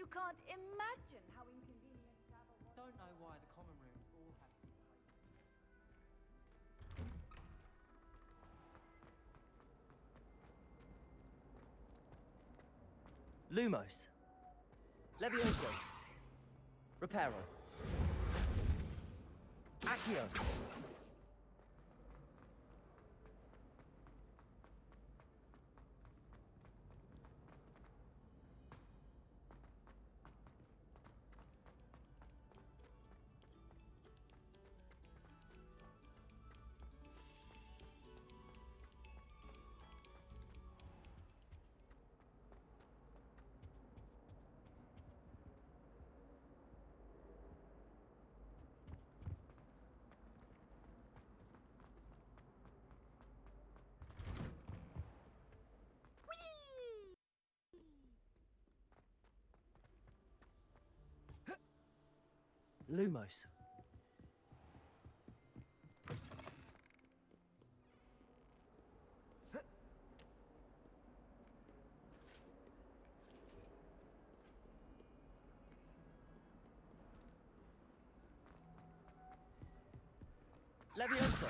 You can't imagine how inconvenient travel was. Don't know why the common rooms all have to be crazy. Lumos. Levioso. Reparo. Accio. Lumos. Levioso.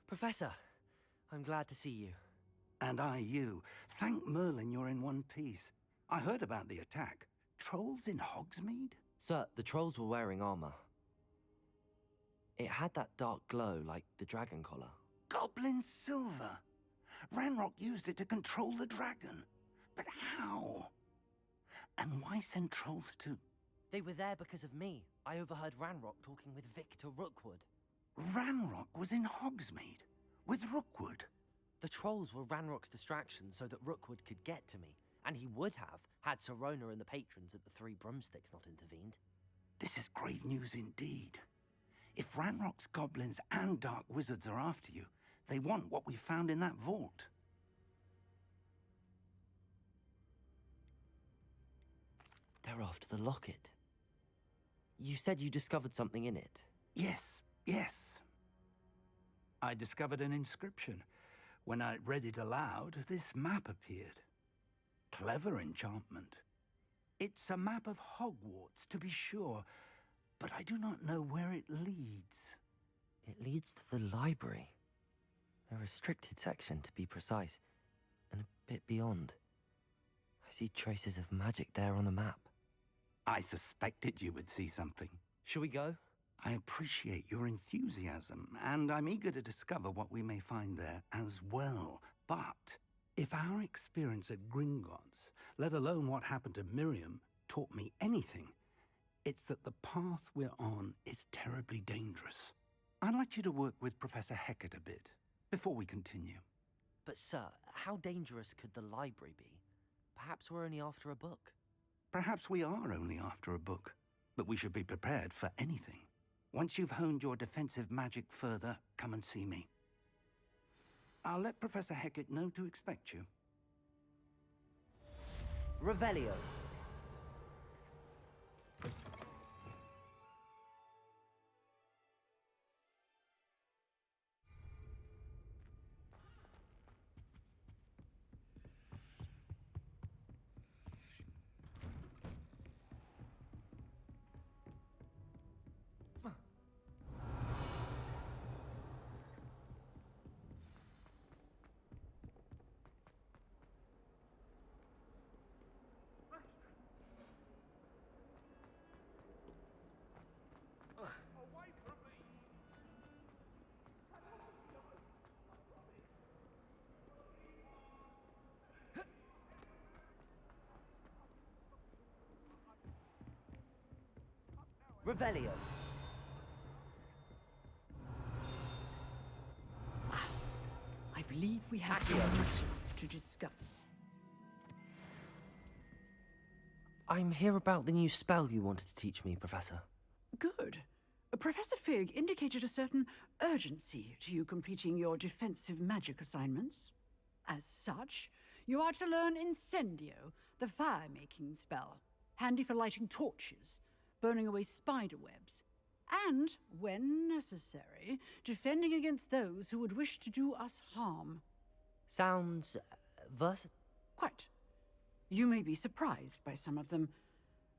Professor, I'm glad to see you. And I you. Thank Merlin you're in one piece. I heard about the attack. Trolls in Hogsmeade? Sir, the trolls were wearing armor. It had that dark glow like the dragon collar. Goblin silver! Ranrock used it to control the dragon. But how? And why send trolls to... They were there because of me. I overheard Ranrock talking with Victor Rookwood. Ranrock was in Hogsmeade? With Rookwood? The trolls were Ranrock's distraction so that Rookwood could get to me. And he would have, had Sirona and the patrons at the Three Broomsticks not intervened. This is grave news indeed. If Ranrock's goblins and dark wizards are after you, they want what we found in that vault. They're after the locket. You said you discovered something in it. Yes. I discovered an inscription. When I read it aloud, this map appeared. Clever enchantment. It's a map of Hogwarts, to be sure, but I do not know where it leads. It leads to the library. A restricted section, to be precise, and a bit beyond. I see traces of magic there on the map. I suspected you would see something. Shall we go? I appreciate your enthusiasm, and I'm eager to discover what we may find there as well. But if our experience at Gringotts, let alone what happened to Miriam, taught me anything, it's that the path we're on is terribly dangerous. I'd like you to work with Professor Hecat a bit, before we continue. But sir, how dangerous could the library be? Perhaps we're only after a book. Perhaps we are only after a book, but we should be prepared for anything. Once you've honed your defensive magic further, come and see me. I'll let Professor Hecat know to expect you. Revelio. Revelio. I believe we have some matters to discuss. I'm here about the new spell you wanted to teach me, Professor. Good. Professor Fig indicated a certain urgency to you completing your defensive magic assignments. As such, you are to learn Incendio, the fire-making spell, handy for lighting torches, burning away spider webs, and, when necessary, defending against those who would wish to do us harm. Sounds versatile. Quite. You may be surprised by some of them.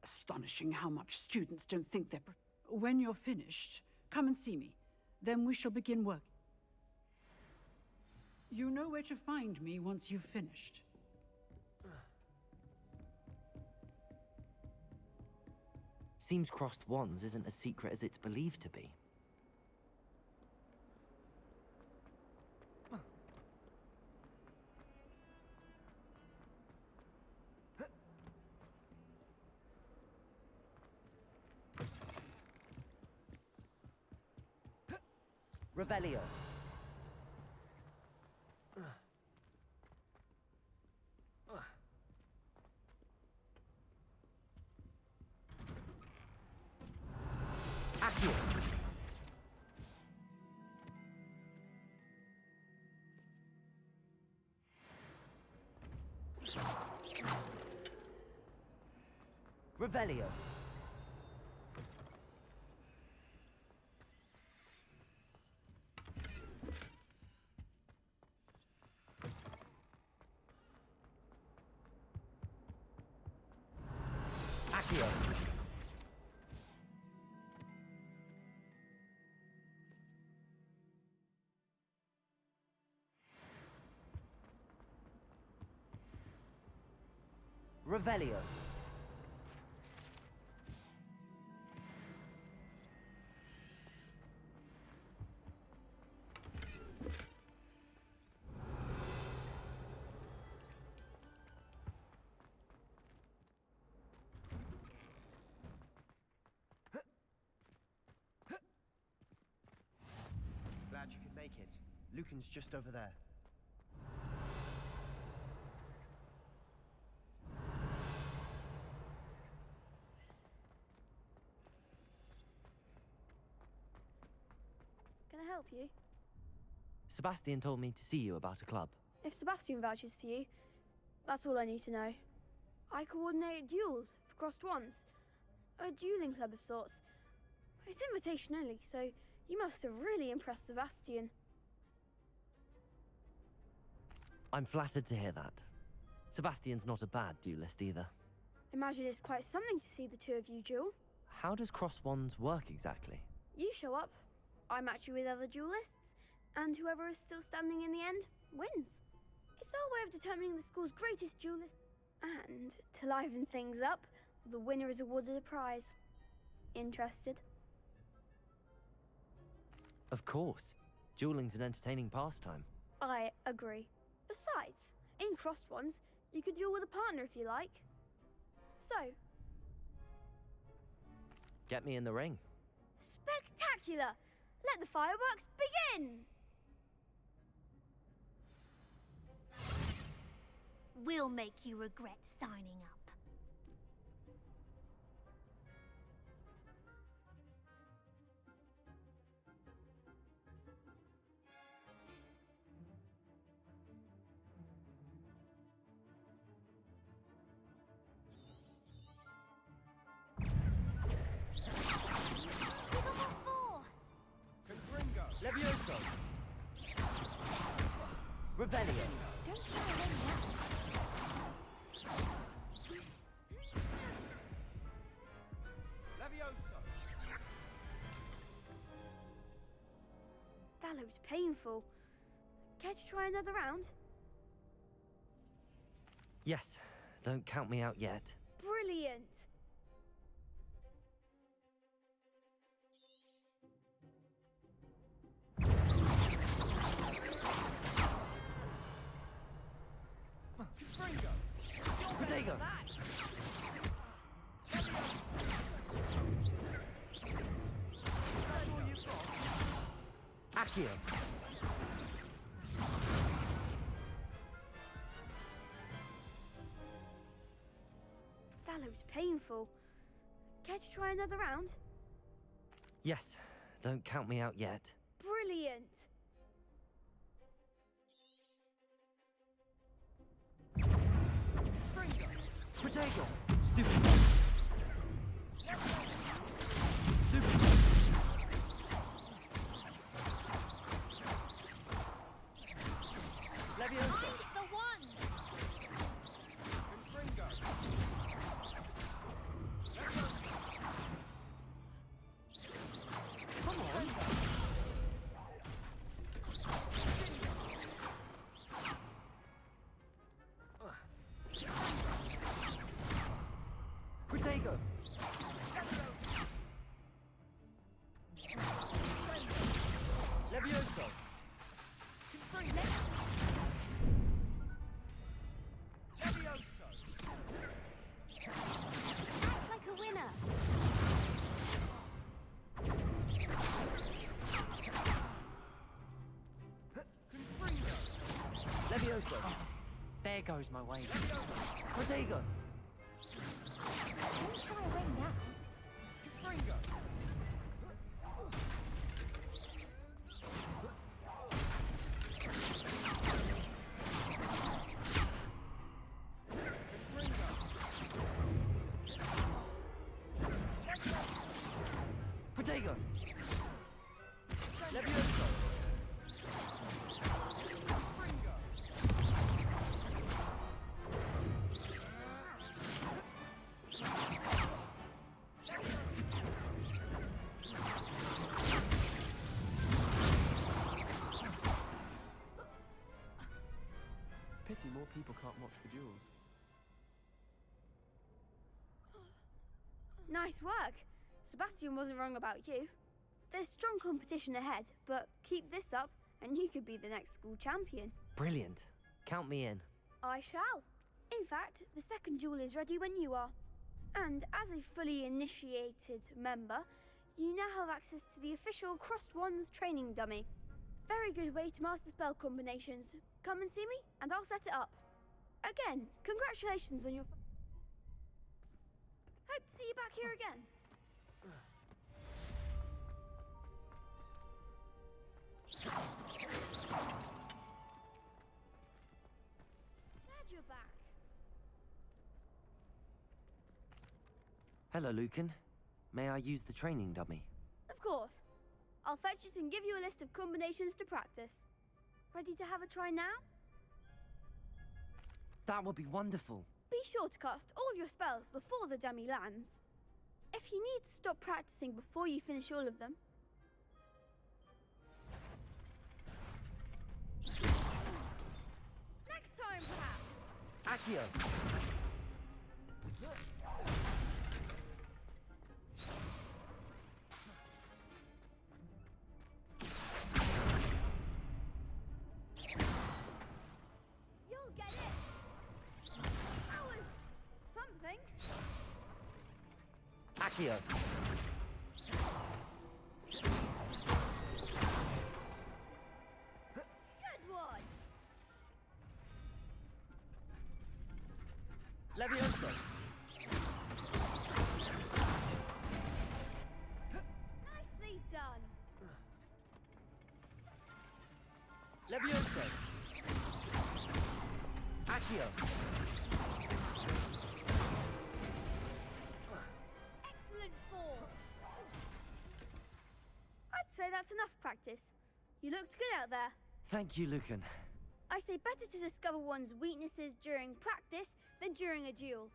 Astonishing how much students don't think they're... When you're finished, come and see me. Then we shall begin work. You know where to find me once you've finished. Seems crossed wands isn't as secret as it's believed to be. Revelio. Accio. Revelio. Accio. Revelio. Glad you could make it. Lucan's just over there. Can I help you? Sebastian told me to see you about a club. If Sebastian vouches for you, that's all I need to know. I coordinate duels for crossed wands. A dueling club of sorts. It's invitation only, so you must have really impressed Sebastian. I'm flattered to hear that. Sebastian's not a bad duelist either. Imagine it's quite something to see the two of you duel. How does cross wands work exactly? You show up, I match you with other duelists, and whoever is still standing in the end wins. It's our way of determining the school's greatest duelist. And to liven things up, the winner is awarded a prize. Interested? Of course. Dueling's an entertaining pastime. I agree. Besides, in crossed ones, you could duel with a partner if you like. So, Get me in the ring. spectacular! Let the fireworks begin! We'll make you regret signing up. Levioso. Revelio. Don't throw away now. Levioso! That looks painful. Care to try another round? Yes, don't count me out yet. Brilliant! Protego. Accio. That looks most painful. Care to try another round? Yes, don't count me out yet. Brilliant! Potato! Stupid! Stupid! Levioso! Find the one! Come on! Protego! Levioso! Act like a winner! Levioso! There goes my way. Protego! Don't shy away now. Protego! Levioso! Pity more people can't watch the duels. Nice work! Sebastian wasn't wrong about you. There's strong competition ahead, but keep this up and you could be the next school champion. Brilliant. Count me in. I shall. In fact, the second duel is ready when you are. And as a fully initiated member, you now have access to the official Crossed Wands training dummy. Very good way to master spell combinations. Come and see me, and I'll set it up. Again, congratulations on your... Hope to see you back here again. Glad you're back. Hello, Lucan. May I use the training dummy? Of course. I'll fetch it and give you a list of combinations to practice. Ready to have a try now? That would be wonderful. Be sure to cast all your spells before the dummy lands. If you need to stop practicing before you finish all of them. Next time, perhaps. Accio! You'll get it. That was something. Accio! Good one. Levioso! Nicely done. Levioso! Accio! Excellent form. I'd say that's enough practice. You looked good out there. Thank you, Lucan. I say better to discover one's weaknesses during practice than during a duel.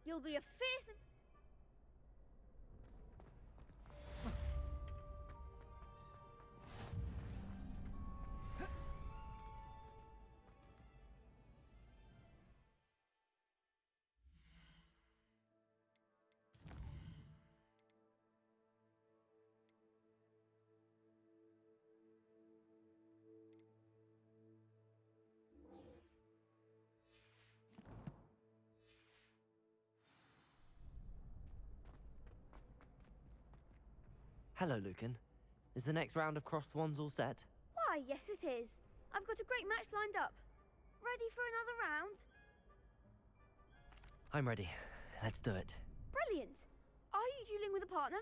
You'll be a fierce... Hello, Lucan. Is the next round of Crossed Wands all set? Why, yes it is. I've got a great match lined up. Ready for another round? I'm ready. let's do it. Brilliant. Are you dueling with a partner?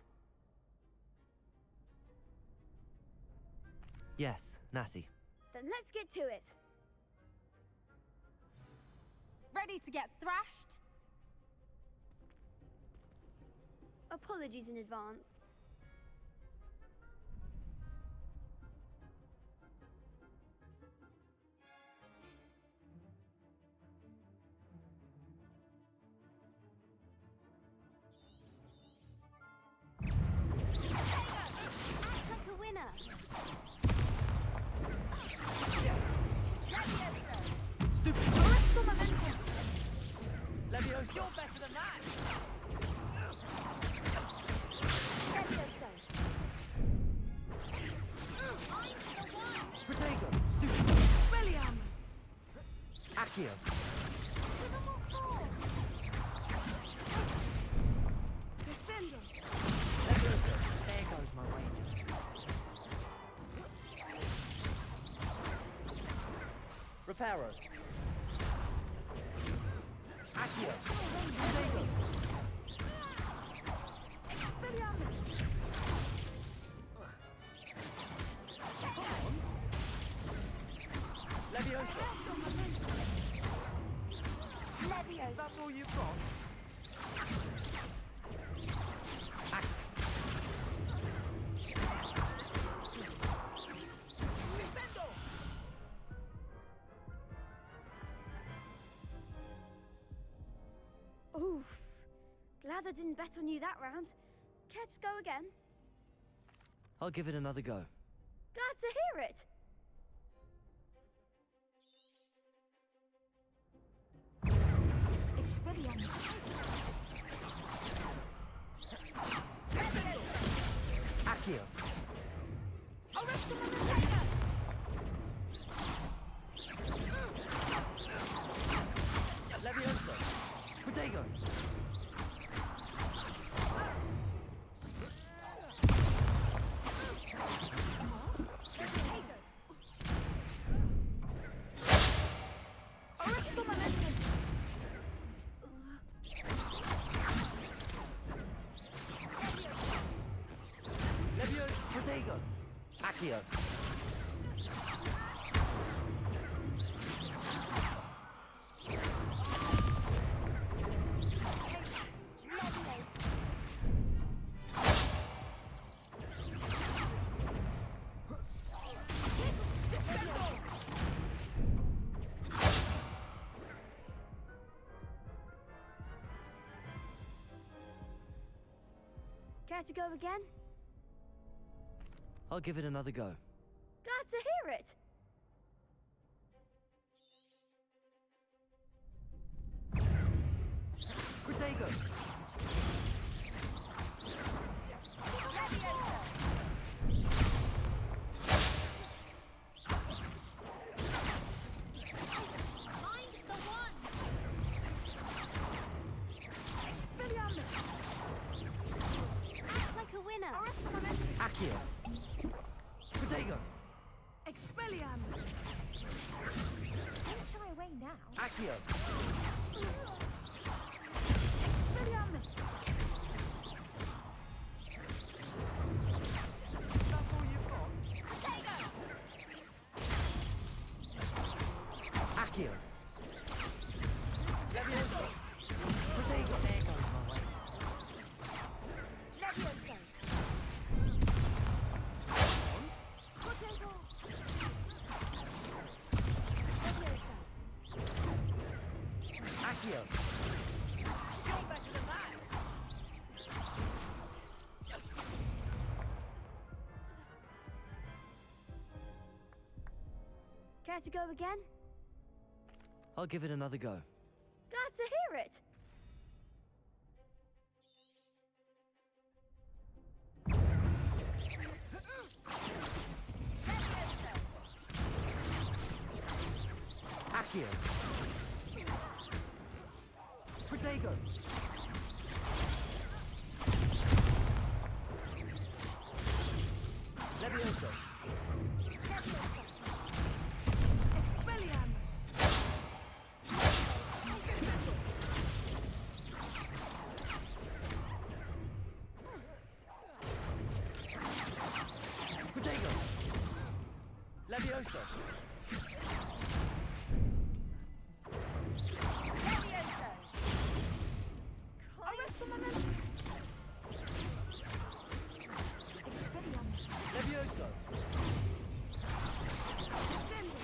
Yes, Natty. Then let's get to it. Ready to get thrashed? Apologies in advance. Act like a winner. Stupid! Arresto momentum. Leviosa! You're better than that! Protego! Stupid! Williams. Accio! Descendo. Leviosa! There goes my ranger. Reparo! Accio! Protego! Expelliarmus. Leviosa! Levio. Is that all you've got? Oof. Glad I didn't bet on you that round. Care to go again? I'll give it another go. Glad to hear it. Expelliarmus. Accio! Arresto momentum. Leviosa! Protego! Arresto momentum. Leviosa! Protego! Accio! Care to go again? I'll give it another go. Glad to hear it. Protego! Mind the one. Expelliarmus. Act like a winner. Arresto momentum. Accio! Protego! Expelliarmus. Don't shy away now. Accio! Expelliarmus. Is that all you've got? Accio! Leviosa! Protego! There goes my way. Leviosa. Protego. Leviosa. Accio! You're better than that! Care to go again? I'll give it another go. Glad to hear it. Accio! Protego! Leviosa! Expelliarmus. Levioso! Levioso! Arresto momentum! Expelliarmus! Levioso! Incendio!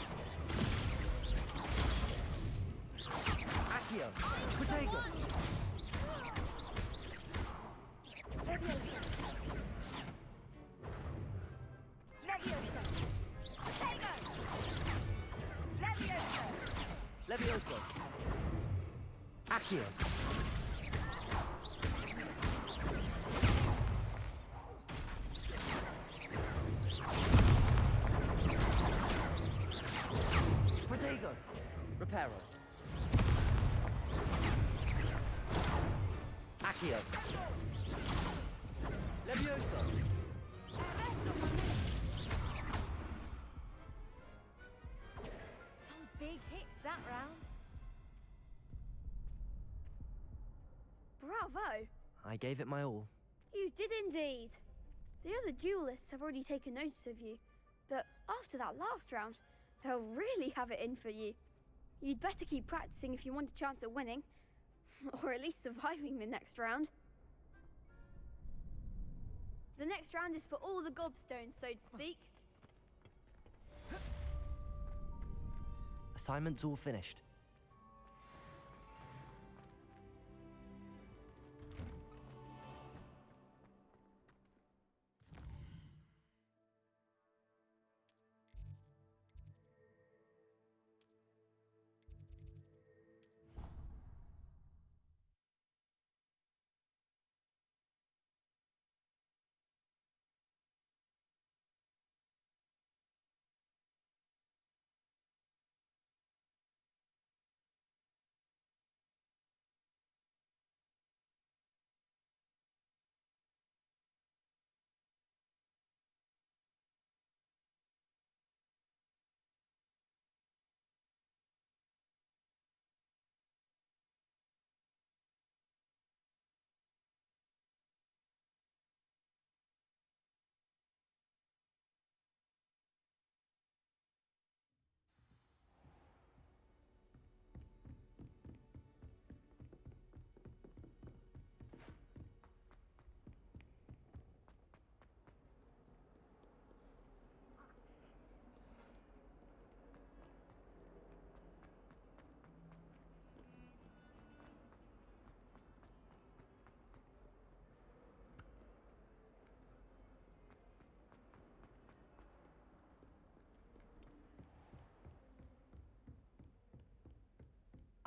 Accio! Protego! Levioso! Levioso! Protego! Levioso! Levioso! Accio! Protego! Reparo! Accio! Levioso! Arresto momentum! Some big hits that round. Bravo! I gave it my all. You did indeed. The other duelists have already taken notice of you, but after that last round, they'll really have it in for you. You'd better keep practicing if you want a chance at winning, or at least surviving the next round. The next round is for all the gobstones, so to speak. Assignment's all finished.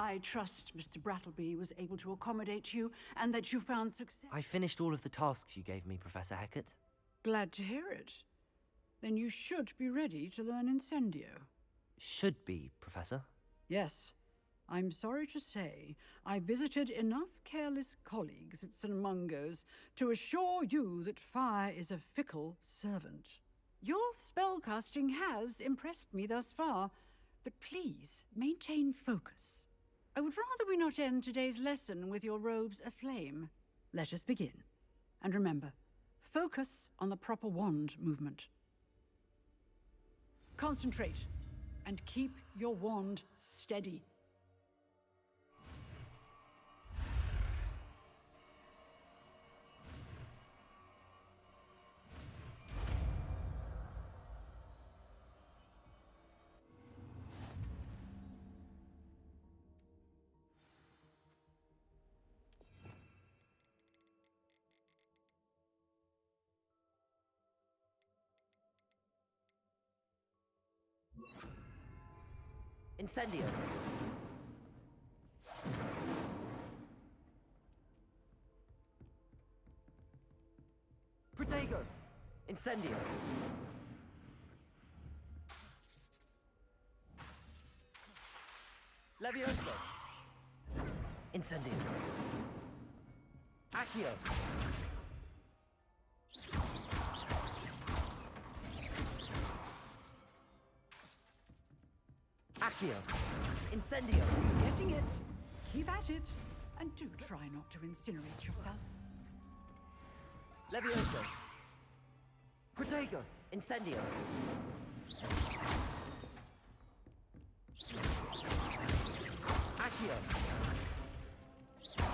I trust Mr. Brattleby was able to accommodate you and that you found success. I finished all of the tasks you gave me, Professor Hecat. Glad to hear it. Then you should be ready to learn Incendio. Should be, Professor. Yes. I'm sorry to say, I visited enough careless colleagues at St. Mungo's to assure you that fire is a fickle servant. Your spellcasting has impressed me thus far, but please maintain focus. I would rather we not end today's lesson with your robes aflame. Let us begin. And remember, focus on the proper wand movement. Concentrate, and keep your wand steady. Incendio! Protego! Incendio! Levioso! Incendio! Accio! Accio! Incendio! Getting it. Keep at it. And do try not to incinerate yourself. Levioso! Protego! Incendio! Accio.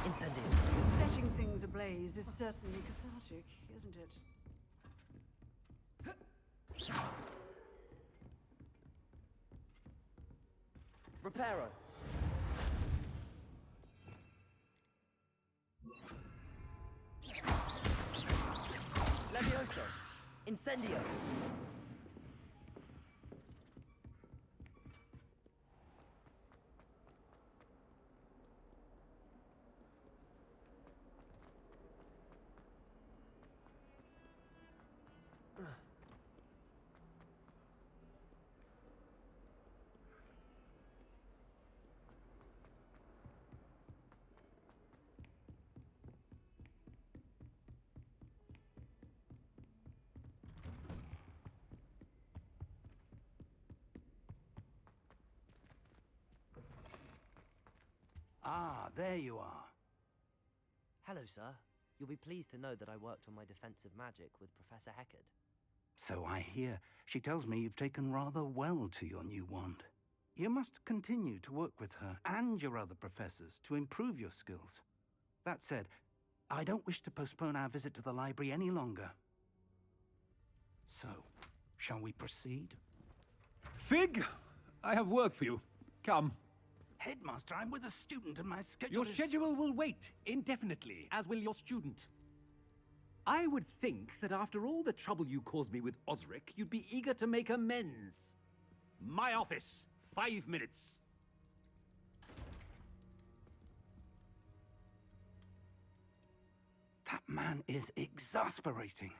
Incendio. Setting things ablaze is certainly cathartic, isn't it? Reparo. Levioso. Incendio. Ah, there you are. Hello, sir. You'll be pleased to know that I worked on my defensive magic with Professor Heckard. So I hear. She tells me you've taken rather well to your new wand. You must continue to work with her and your other professors to improve your skills. That said, I don't wish to postpone our visit to the library any longer. So, shall we proceed? Fig, I have work for you. Come. Headmaster, I'm with a student and my schedule Your is... schedule will wait indefinitely, as will your student. I would think that after all the trouble you caused me with Osric, you'd be eager to make amends. My office, 5 minutes. That man is exasperating.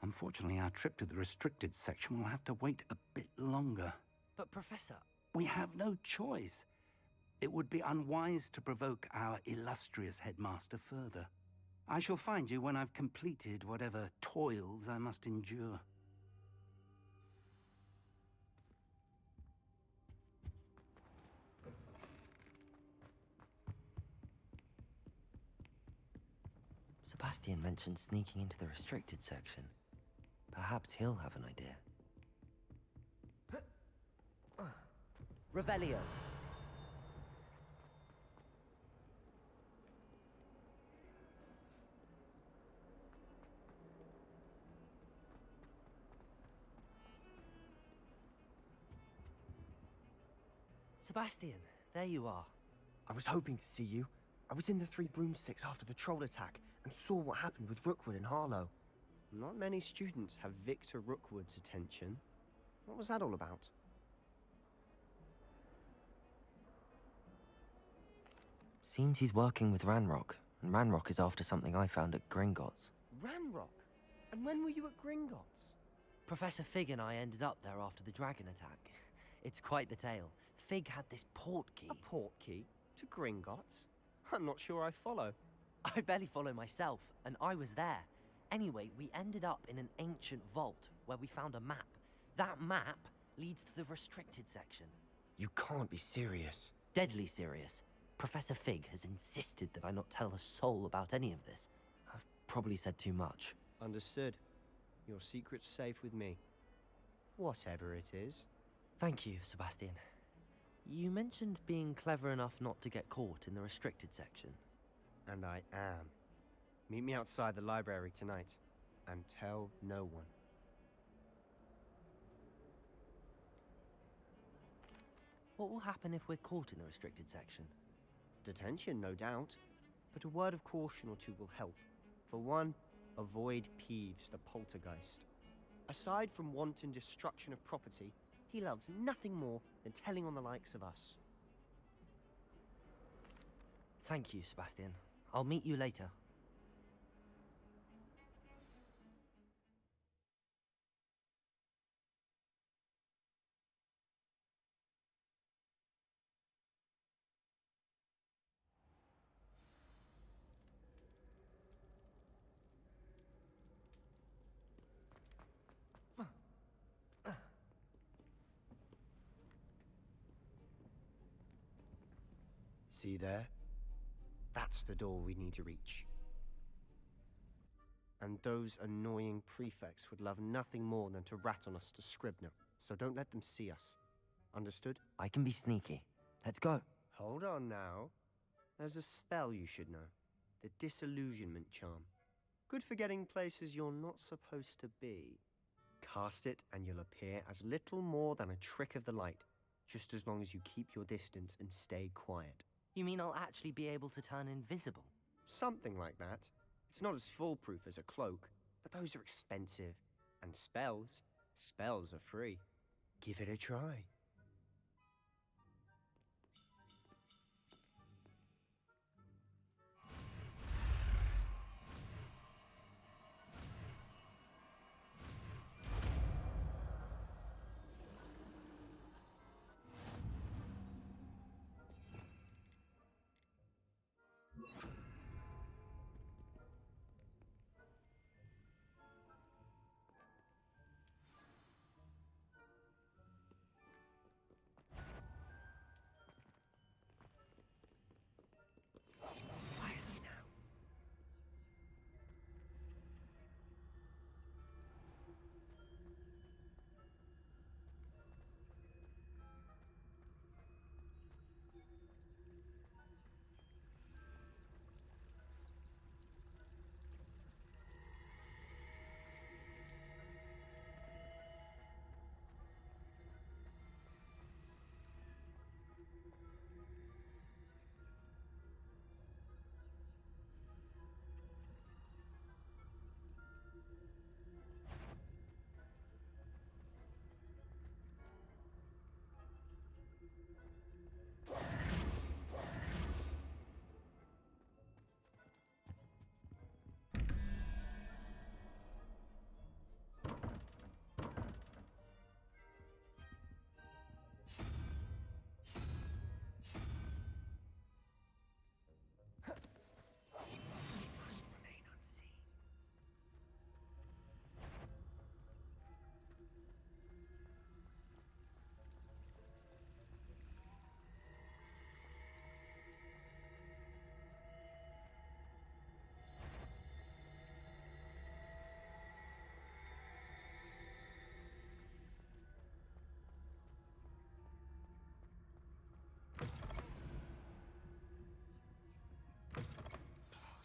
Unfortunately, our trip to the restricted section will have to wait a bit longer. But, Professor... We have no choice. It would be unwise to provoke our illustrious headmaster further. I shall find you when I've completed whatever toils I must endure. Sebastian mentioned sneaking into the restricted section. Perhaps he'll have an idea. Revelio. Sebastian, there you are. I was hoping to see you. I was in the Three Broomsticks after the troll attack and saw what happened with Rookwood and Harlow. Not many students have Victor Rookwood's attention. What was that all about? Seems he's working with Ranrock, and Ranrock is after something I found at Gringotts. Ranrock? And when were you at Gringotts? Professor Fig and I ended up there after the dragon attack. It's quite the tale. Fig had this portkey. A portkey? To Gringotts? I'm not sure I follow. I barely follow myself, and I was there. Anyway, we ended up in an ancient vault where we found a map. That map leads to the restricted section. You can't be serious. Deadly serious. Professor Fig has insisted that I not tell a soul about any of this. I've probably said too much. Understood. Your secret's safe with me. Whatever it is. Thank you, Sebastian. You mentioned being clever enough not to get caught in the restricted section. And I am. Meet me outside the library tonight, and tell no one. What will happen if we're caught in the restricted section? Detention, no doubt. But a word of caution or two will help. For one, avoid Peeves the poltergeist. Aside from wanton destruction of property, he loves nothing more than telling on the likes of us. Thank you, Sebastian. I'll meet you later. See there? That's the door we need to reach. And those annoying prefects would love nothing more than to rat on us to Scribner. so don't let them see us. Understood? I can be sneaky. Let's go. Hold on now. There's a spell you should know. The Disillusionment Charm. Good for getting places you're not supposed to be. Cast it and you'll appear as little more than a trick of the light, just as long as you keep your distance and stay quiet. You mean I'll actually be able to turn invisible? Something like that. It's not as foolproof as a cloak, but those are expensive. And spells are free. Give it a try.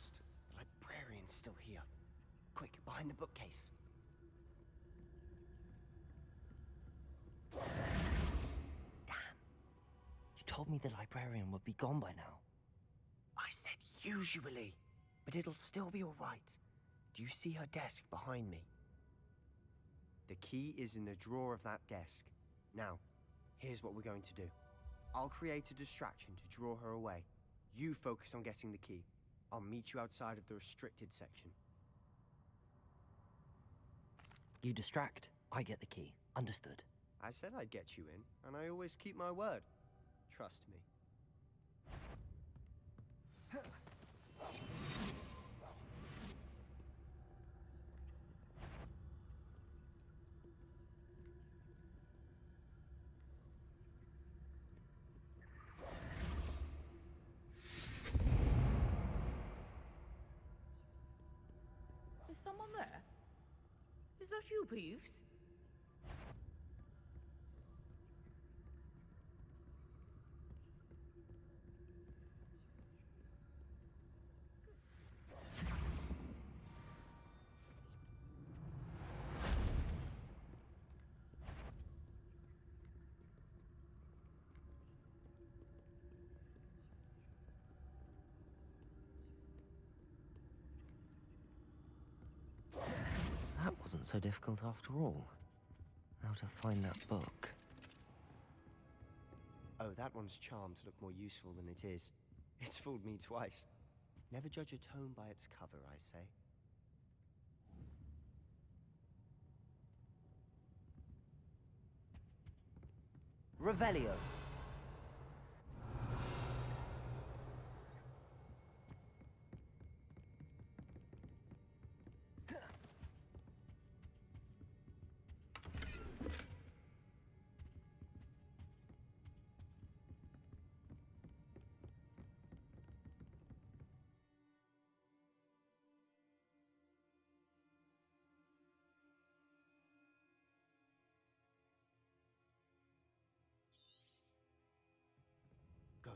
The librarian's still here. Quick, behind the bookcase. Damn. You told me the librarian would be gone by now. I said usually, but it'll still be all right. Do you see her desk behind me? The key is in the drawer of that desk. Now, here's what we're going to do. I'll create a distraction to draw her away. You focus on getting the key. I'll meet you outside of the restricted section. You distract, I get the key. Understood. I said I'd get you in, and I always keep my word. Trust me. Is someone there? Is that you, Peeves? That wasn't so difficult after all. Now to find that book. Oh, that one's charmed to look more useful than it is. It's fooled me twice. Never judge a tome by its cover, I say. Revelio.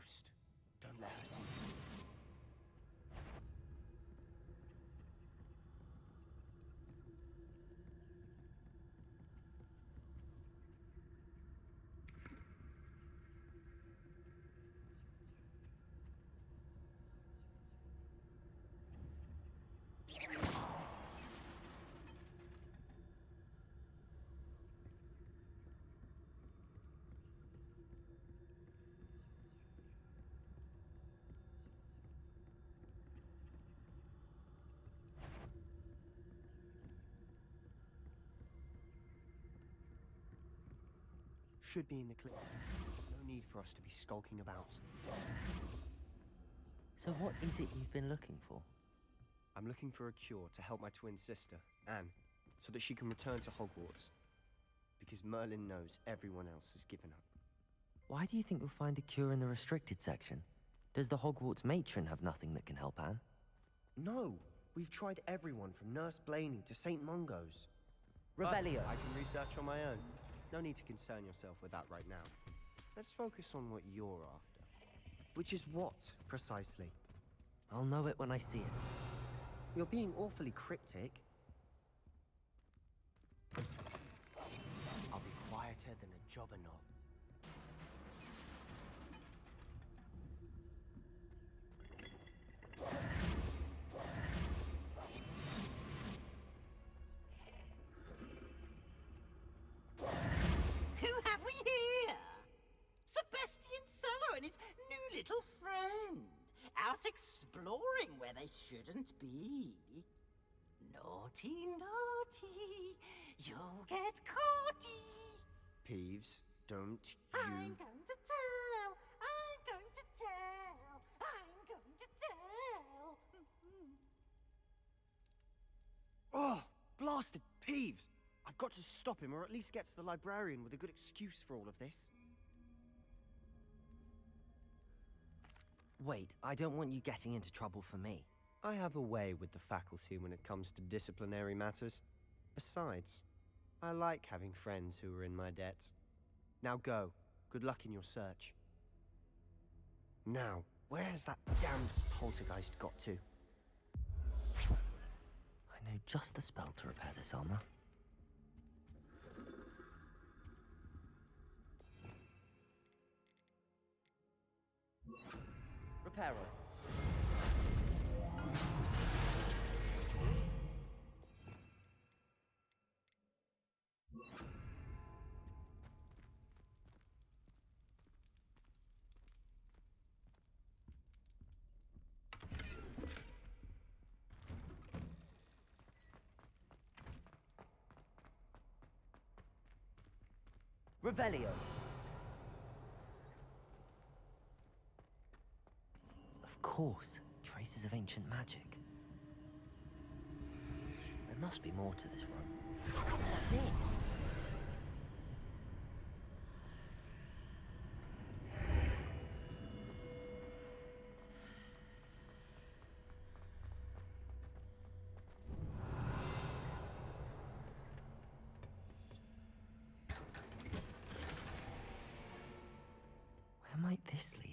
ghost. Don't let her see you. Should be in the clip. There's no need for us to be skulking about. So what is it you've been looking for? I'm looking for a cure to help my twin sister, Anne, so that she can return to Hogwarts. Because Merlin knows everyone else has given up. Why do you think you'll find a cure in the restricted section? Does the Hogwarts matron have nothing that can help Anne? No! We've tried everyone from Nurse Blaney to St. Mungo's. Revelio. But I can research on my own. No need to concern yourself with that right now. Let's focus on what you're after. Which is what, precisely? I'll know it when I see it. You're being awfully cryptic. I'll be quieter than a jobberknoll. Who have we here? Sebastian Sallow and his new little friend. Out exploring where they shouldn't be. Naughty, naughty. You'll get caughty. Peeves, don't you... I'm going to tell. I'm going to tell. I'm going to tell. Oh, blasted Peeves! I've got to stop him, or at least get to the librarian with a good excuse for all of this. Wait, I don't want you getting into trouble for me. I have a way with the faculty when it comes to disciplinary matters. Besides, I like having friends who are in my debt. Now go. Good luck in your search. Now, where's that damned poltergeist got to? I know just the spell to repair this armor. Reparo. Revelio. Of course, traces of ancient magic. There must be more to this room. That's it. Where might this lead?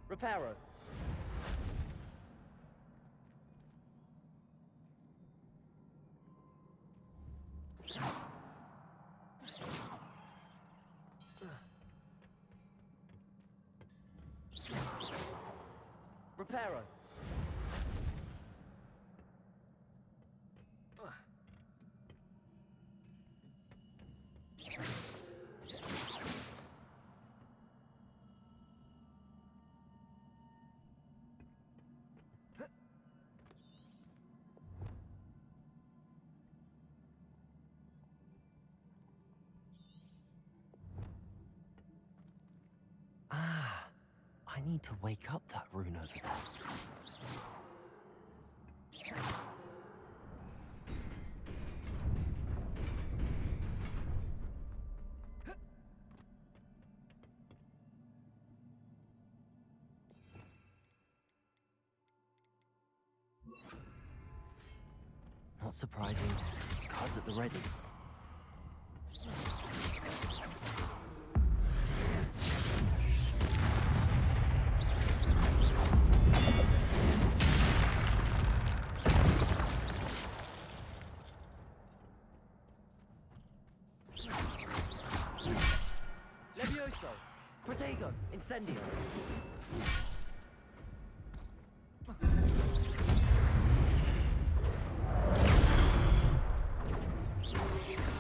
Reparo. Reparo. I need to wake up that rune over there. Not surprising. Guards at the ready. Levioso! Protego! Incendio!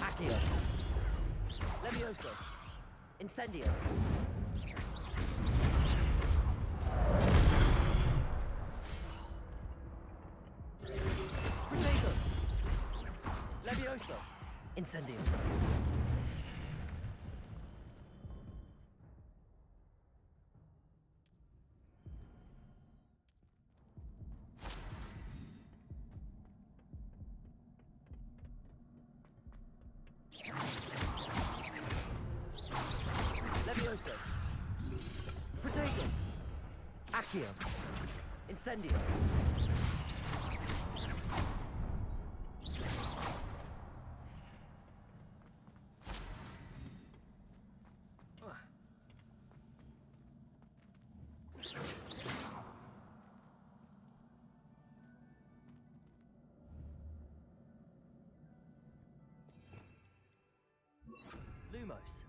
Accio! Levioso! Incendio! Protego! Levioso! Incendio! Levioso! Protego! Accio! Incendio! Lumos!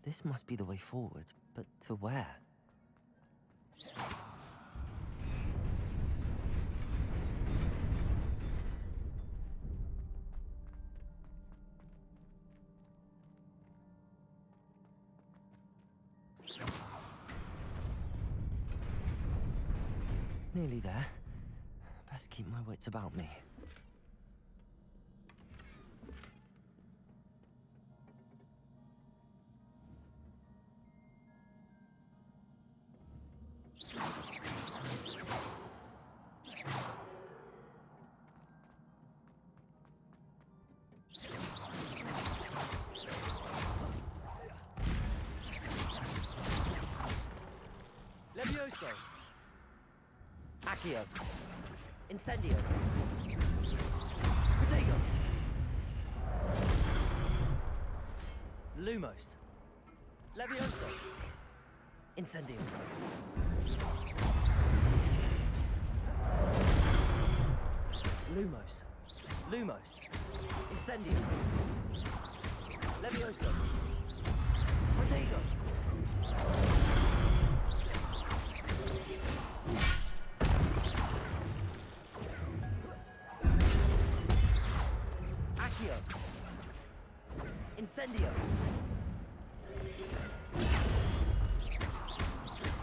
This must be the way forward, but to where? Nearly there. Best keep my wits about me. Levioso! Accio! Incendio! Protego! Lumos! Levioso! Incendio! Lumos! Lumos! Incendio! Levioso! Protego! Accio! Incendio!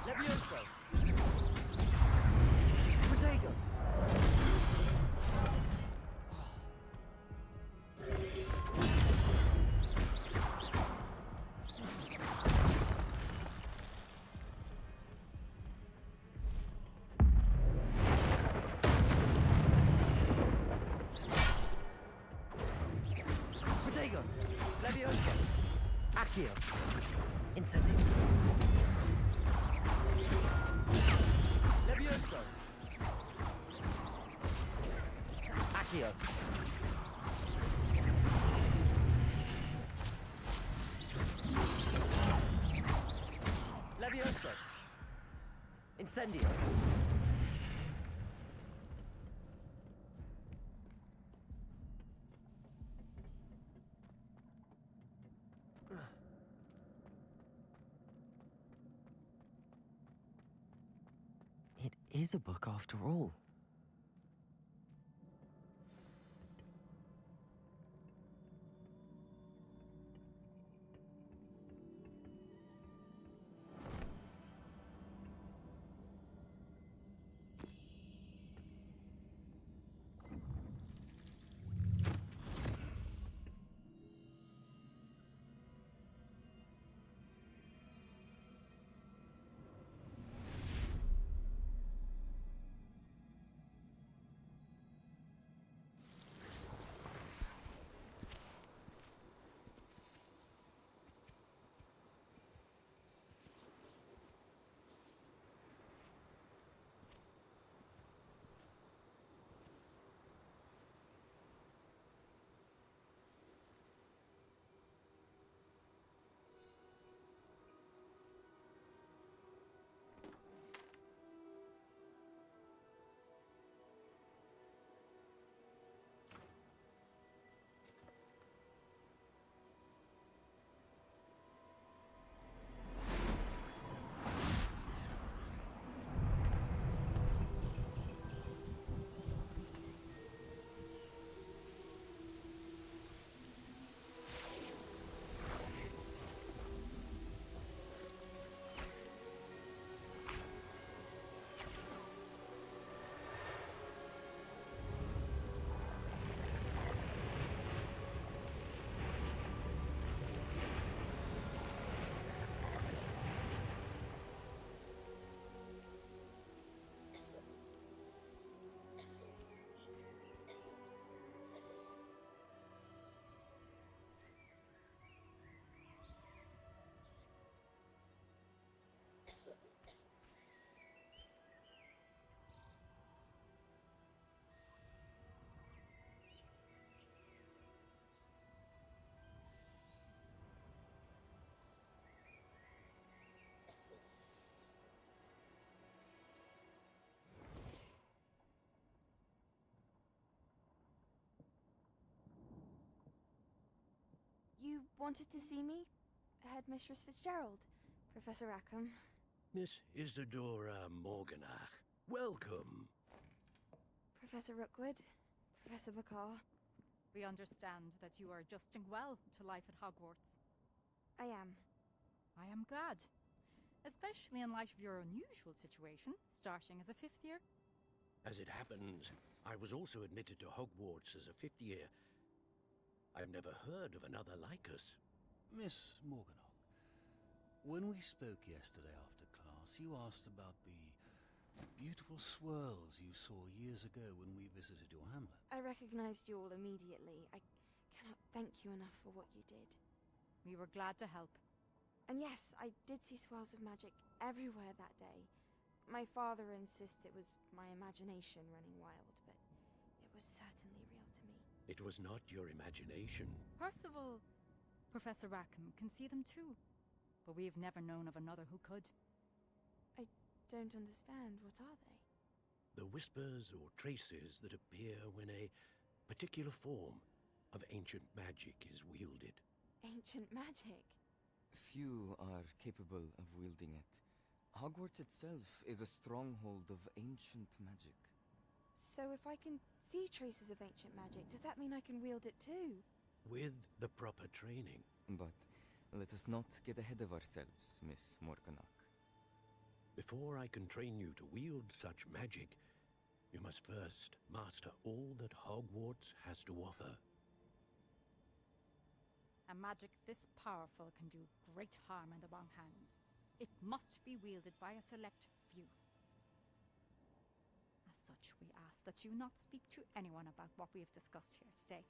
Levioso! Protego! Protego! Levioso! Accio! Incendio! Levioso! Accio! Levioso! Incendio! It is a book after all. wanted to see me? Headmistress Fitzgerald, Professor Rackham. Miss Isadora Morganach, welcome. Professor Rookwood, Professor Bakar. We understand that you are adjusting well to life at Hogwarts. I am. I am glad. Especially in light of your unusual situation, starting as a 5th year. As it happens, I was also admitted to Hogwarts as a 5th year. I've never heard of another like us. Miss Morganach, when we spoke yesterday after class, you asked about the beautiful swirls you saw years ago when we visited your hamlet. I recognized you all immediately. I cannot thank you enough for what you did. We were glad to help. And yes, I did see swirls of magic everywhere that day. My father insists it was my imagination running wild, but it was certainly real to me. It was not your imagination. Percival, Professor Rackham can see them too. But we have never known of another who could. I don't understand. What are they? The whispers or traces that appear when a particular form of ancient magic is wielded. Ancient magic? Few are capable of wielding it. Hogwarts itself is a stronghold of ancient magic. So if I can see traces of ancient magic, does that mean I can wield it too? With the proper training. But let us not get ahead of ourselves, Miss Morganach. Before I can train you to wield such magic, you must first master all that Hogwarts has to offer. A magic this powerful can do great harm in the wrong hands. It must be wielded by a select few. As such, we ask that you not speak to anyone about what we have discussed here today.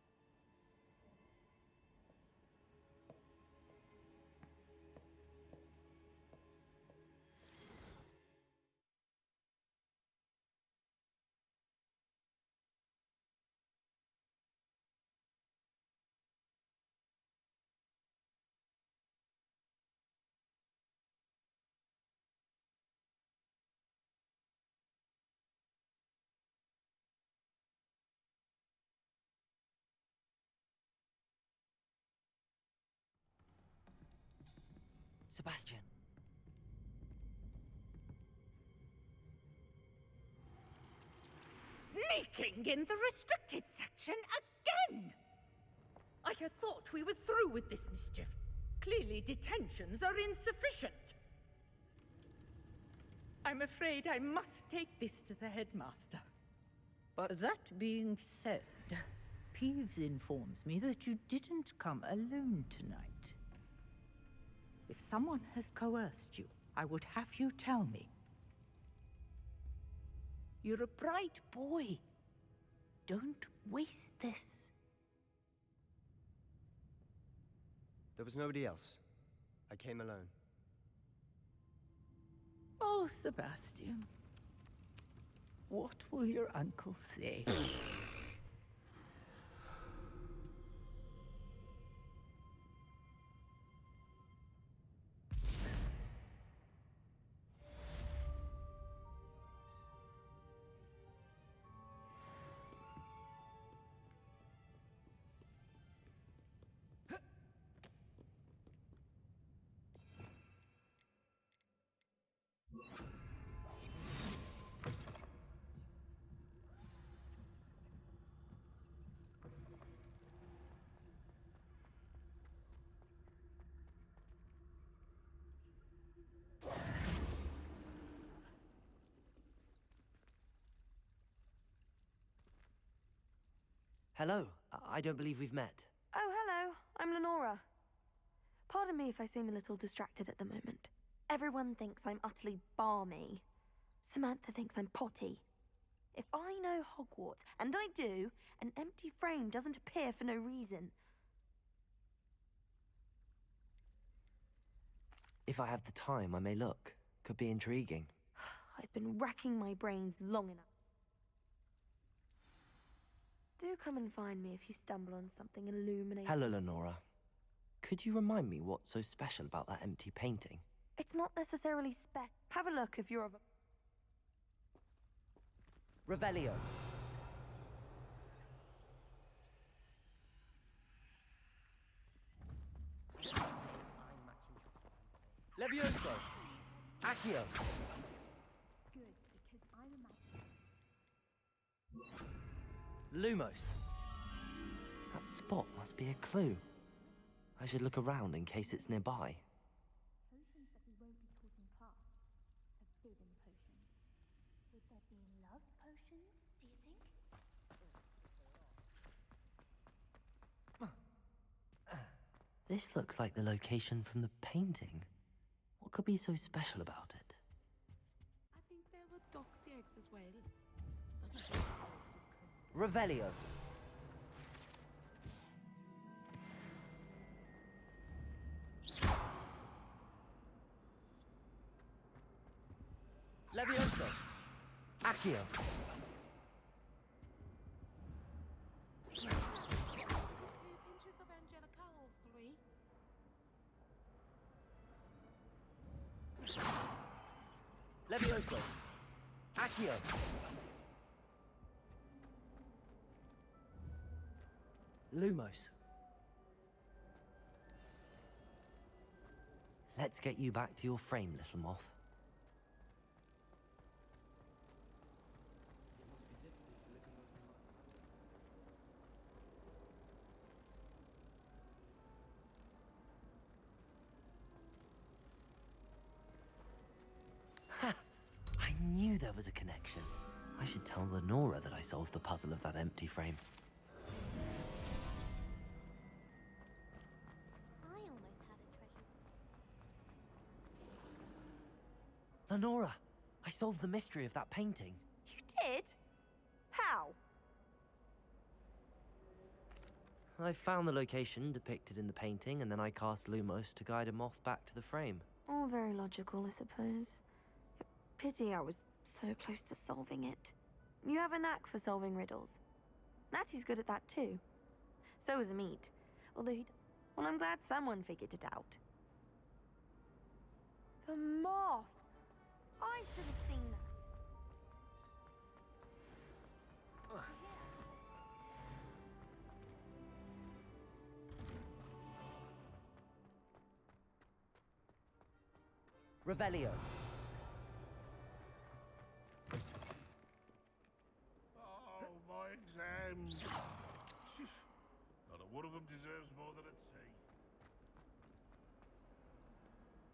Sebastian. Sneaking in the restricted section again! I had thought we were through with this mischief. Clearly detentions are insufficient. I'm afraid I must take this to the headmaster. But that being said, Peeves informs me that you didn't come alone tonight. If someone has coerced you, I would have you tell me. You're a bright boy. Don't waste this. There was nobody else. I came alone. Oh, Sebastian. What will your uncle say? Hello. I don't believe we've met. Oh, hello. I'm Lenora. Pardon me if I seem a little distracted at the moment. Everyone thinks I'm utterly balmy. Samantha thinks I'm potty. If I know Hogwarts, and I do, an empty frame doesn't appear for no reason. If I have the time, I may look. Could be intriguing. I've been racking my brains long enough. Do come and find me if you stumble on something illuminating. Hello, Lenora. Could you remind me what's so special about that empty painting? It's not necessarily Have a look if you're of a... Revelio. Levioso! Accio! Good, because I'm a Lumos! That spot must be a clue. I should look around in case it's nearby. potions that we won't be taught in class. Forbidden potions. Would there be love potions, do you think? This looks like the location from the painting. What could be so special about it? I think there were doxy eggs as well. Revelio. Levioso. Accio. Is it 2 pinches of Angelica or 3? Levioso. Accio. Lumos. Let's get you back to your frame, little moth. Ha! I knew there was a connection. I should tell Lenora that I solved the puzzle of that empty frame. I almost had a treasure. Lenora, I solved the mystery of that painting. You did? How? I found the location depicted in the painting, and then I cast Lumos to guide a moth back to the frame. All very logical, I suppose. Pity I was so close to solving it. You have a knack for solving riddles. Natty's good at that too. So is Meat. Although well, I'm glad someone figured it out. The moth! I should have seen that. Revelio. Oh, my exams. Not a one of them deserves more than a T.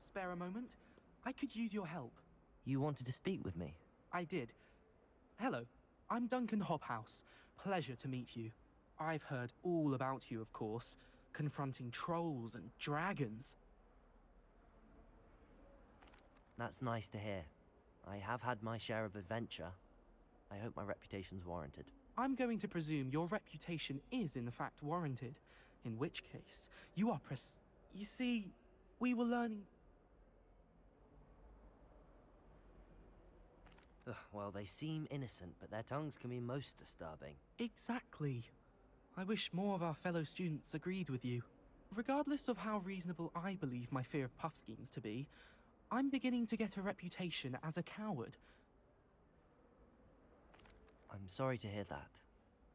Spare a moment? I could use your help. You wanted to speak with me? I did. Hello, I'm Duncan Hobhouse. Pleasure to meet you. I've heard all about you, of course, confronting trolls and dragons. That's nice to hear. I have had my share of adventure. I hope my reputation's warranted. I'm going to presume your reputation is in fact warranted, in which case, you are You see, we were learning... Ugh, well, they seem innocent, but their tongues can be most disturbing. Exactly. I wish more of our fellow students agreed with you. Regardless of how reasonable I believe my fear of Puffskeins to be, I'm beginning to get a reputation as a coward. I'm sorry to hear that.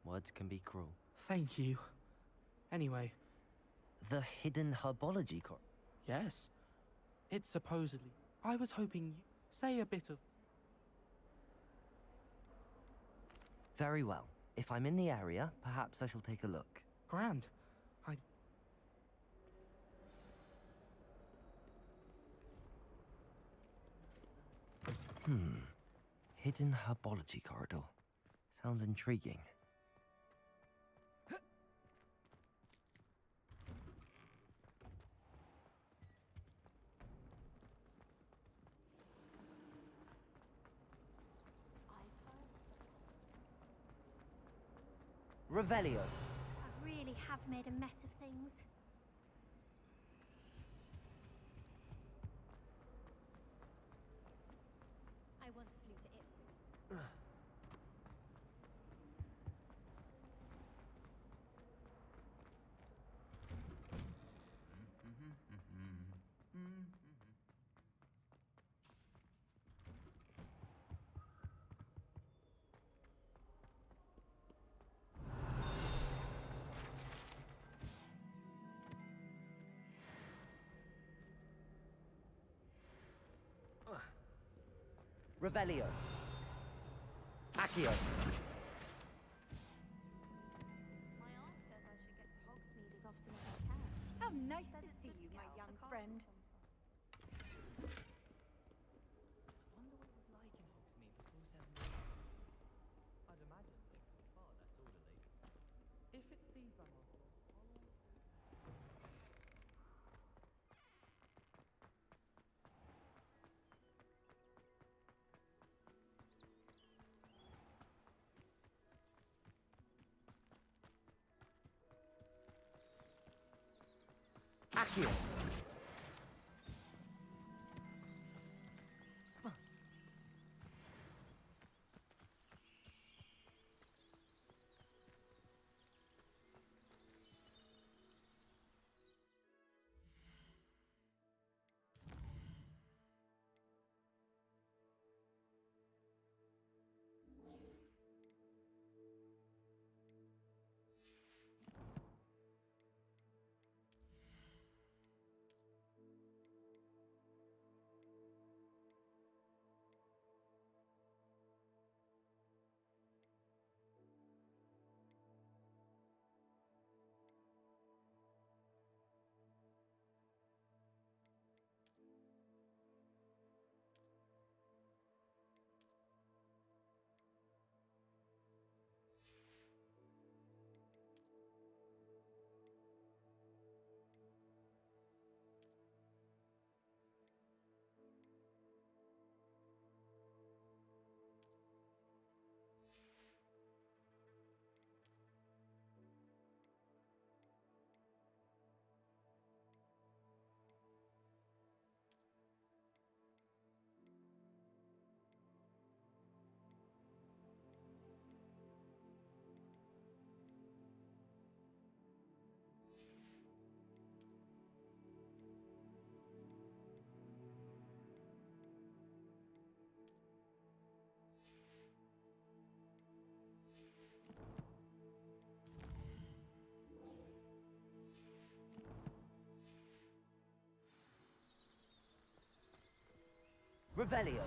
Words can be cruel. Thank you. Anyway. The hidden herbology Yes. It's supposedly... I was hoping you say a bit of... Very well. If I'm in the area, perhaps I shall take a look. Grand. Hidden herbology corridor. Sounds intriguing. Revelio. I really have made a mess of things. I once flew to it. Revelio. Accio. My aunt says I should get to Hogsmeade as often as I can. How nice to see you, my young friend. Wonder what it was like in Hogsmeade before 7 years. I'd imagine things were far less orderly. If it seems I'm on board, Accio. Revelio.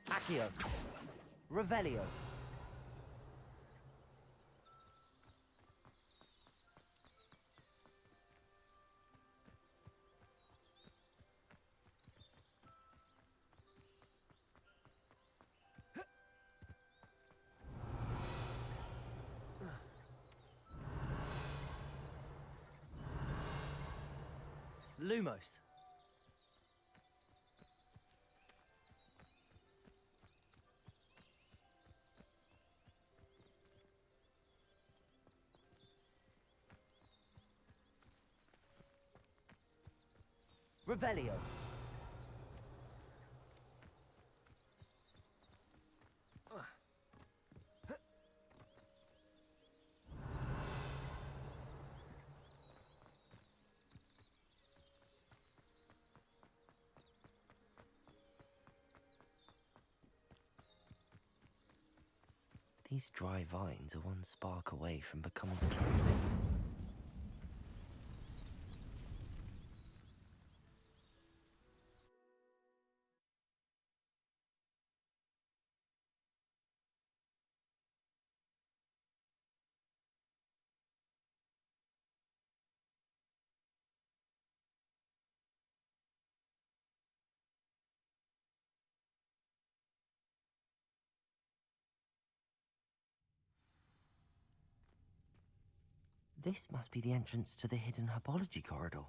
Accio. Revelio. Lumos. Revelio. These dry vines are one spark away from becoming kindling. This must be the entrance to the hidden herbology corridor.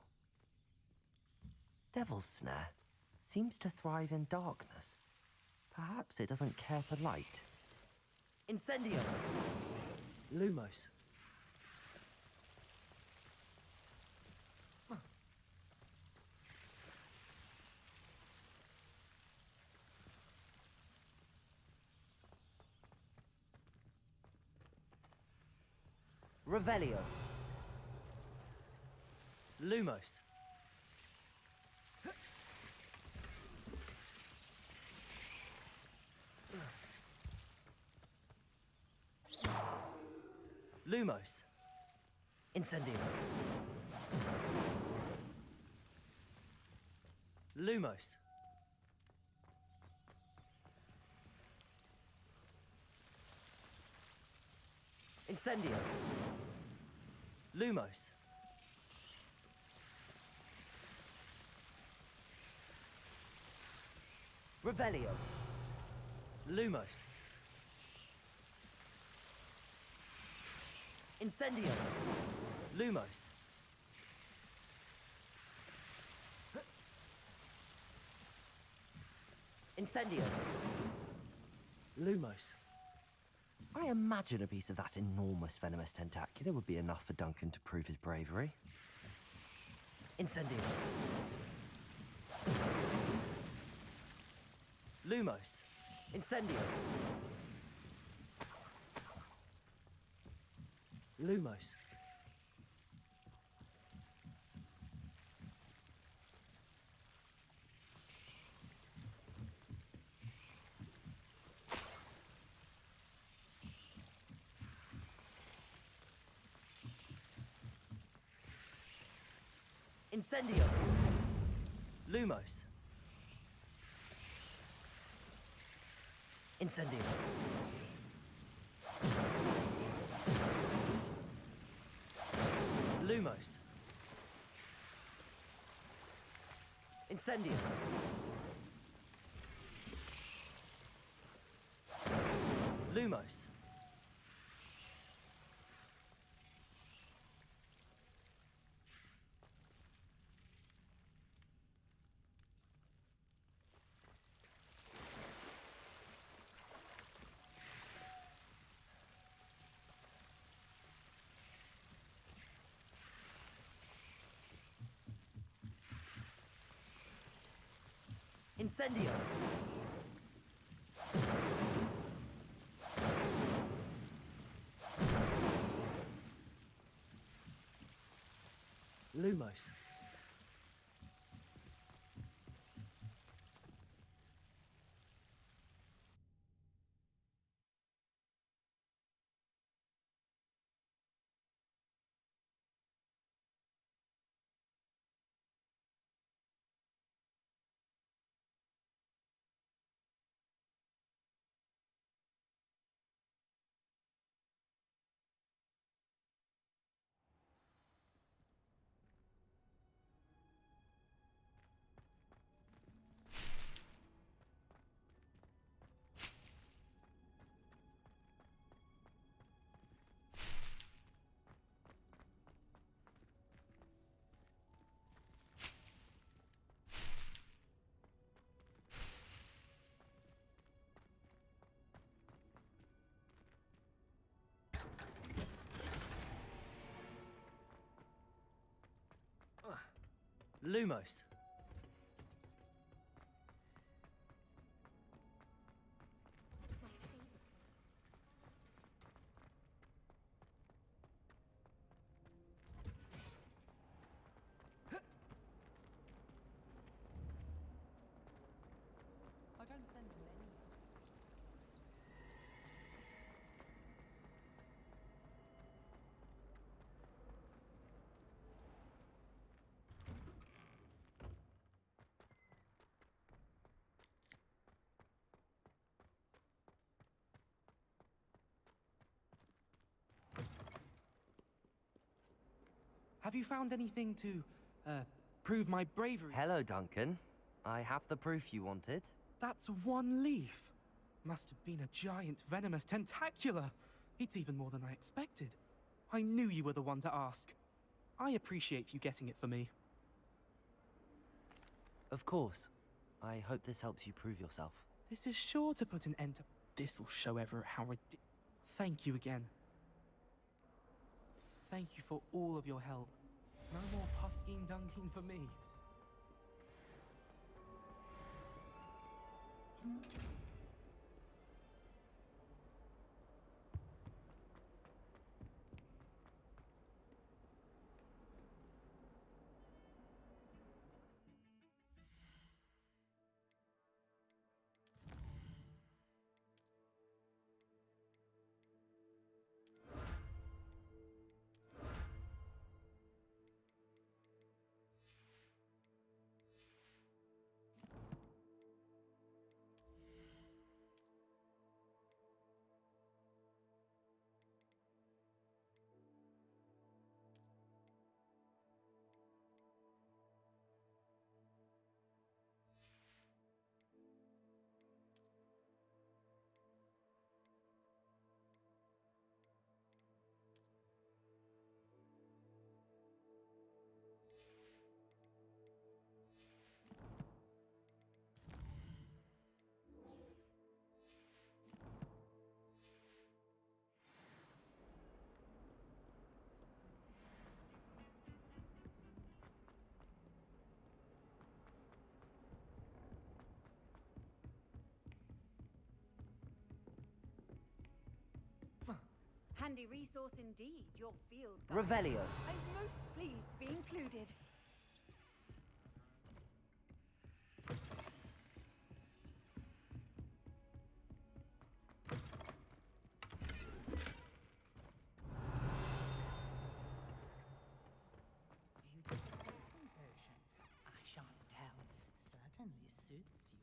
Devil's Snare seems to thrive in darkness. Perhaps it doesn't care for light. Incendio! Lumos. Revelio. Lumos. Lumos. Incendio. Lumos. Incendio. Lumos. Revelio. Lumos. Incendio. Lumos. Incendio. Lumos. I imagine a piece of that enormous venomous tentacular would be enough for Duncan to prove his bravery. Incendio. Lumos. Incendio. Lumos. Incendio. Lumos. Incendio. Lumos. Incendio. Lumos. Incendio. Lumos. Lumos. I don't send many. Have you found anything to, prove my bravery? Hello, Duncan. I have the proof you wanted. That's one leaf. Must have been a giant venomous tentacula. It's even more than I expected. I knew you were the one to ask. I appreciate you getting it for me. Of course. I hope this helps you prove yourself. This is sure to put an end to... This'll show Everett how Thank you again. Thank you for all of your help. No more puffskein dunking for me. Handy resource indeed, your field guide. Revelio. I'm most pleased to be included. Potion. I shan't tell. Certainly suits you.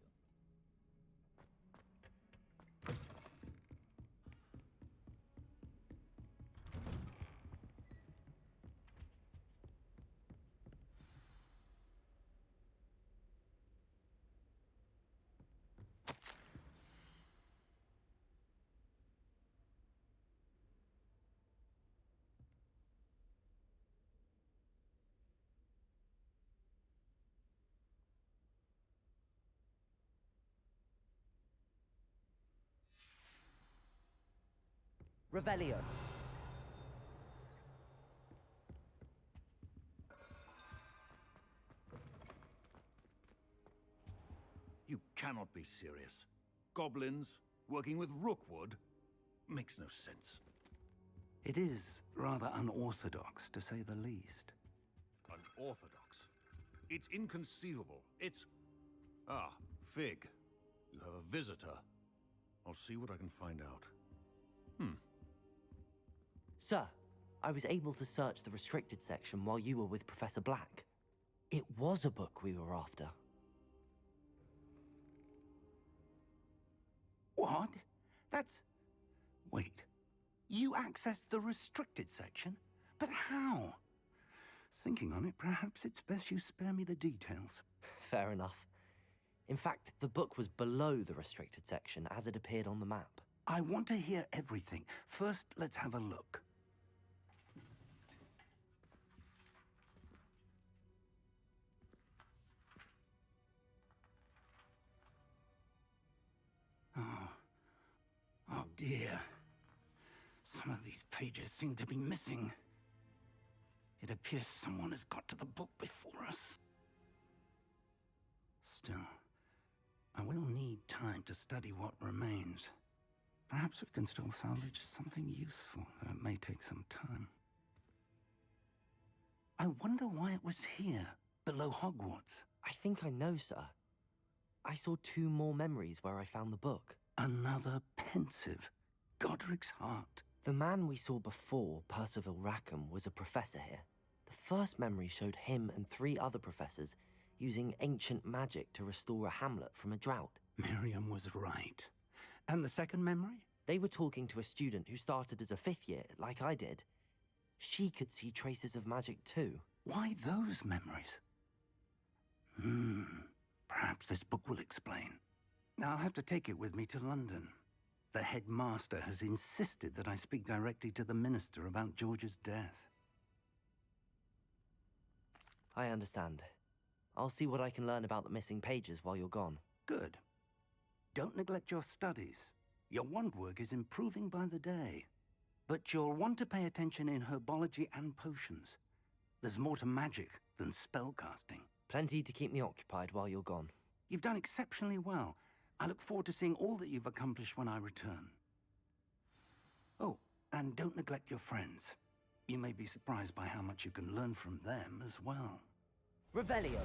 Revelio. You cannot be serious. Goblins working with Rookwood? Makes no sense. It is rather unorthodox, to say the least. Unorthodox? It's inconceivable. It's... Ah, Fig. You have a visitor. I'll see what I can find out. Sir, I was able to search the restricted section while you were with Professor Black. It was a book we were after. What? That's... Wait. You accessed the restricted section? But how? Thinking on it, perhaps it's best you spare me the details. Fair enough. In fact, the book was below the restricted section as it appeared on the map. I want to hear everything. First, let's have a look. Oh dear. Some of these pages seem to be missing. It appears someone has got to the book before us. Still, I will need time to study what remains. Perhaps we can still salvage something useful, though it may take some time. I wonder why it was here, below Hogwarts. I think I know, sir. I saw 2 more memories where I found the book. Another pensive. Godric's heart. The man we saw before, Percival Rackham, was a professor here. The first memory showed him and 3 other professors using ancient magic to restore a hamlet from a drought. Miriam was right. And the second memory? They were talking to a student who started as a 5th year, like I did. She could see traces of magic too. Why those memories? Perhaps this book will explain. I'll have to take it with me to London. The headmaster has insisted that I speak directly to the minister about George's death. I understand. I'll see what I can learn about the missing pages while you're gone. Good. Don't neglect your studies. Your wand work is improving by the day. But you'll want to pay attention in herbology and potions. There's more to magic than spellcasting. Plenty to keep me occupied while you're gone. You've done exceptionally well. I look forward to seeing all that you've accomplished when I return. Oh, and don't neglect your friends. You may be surprised by how much you can learn from them as well. Revelio.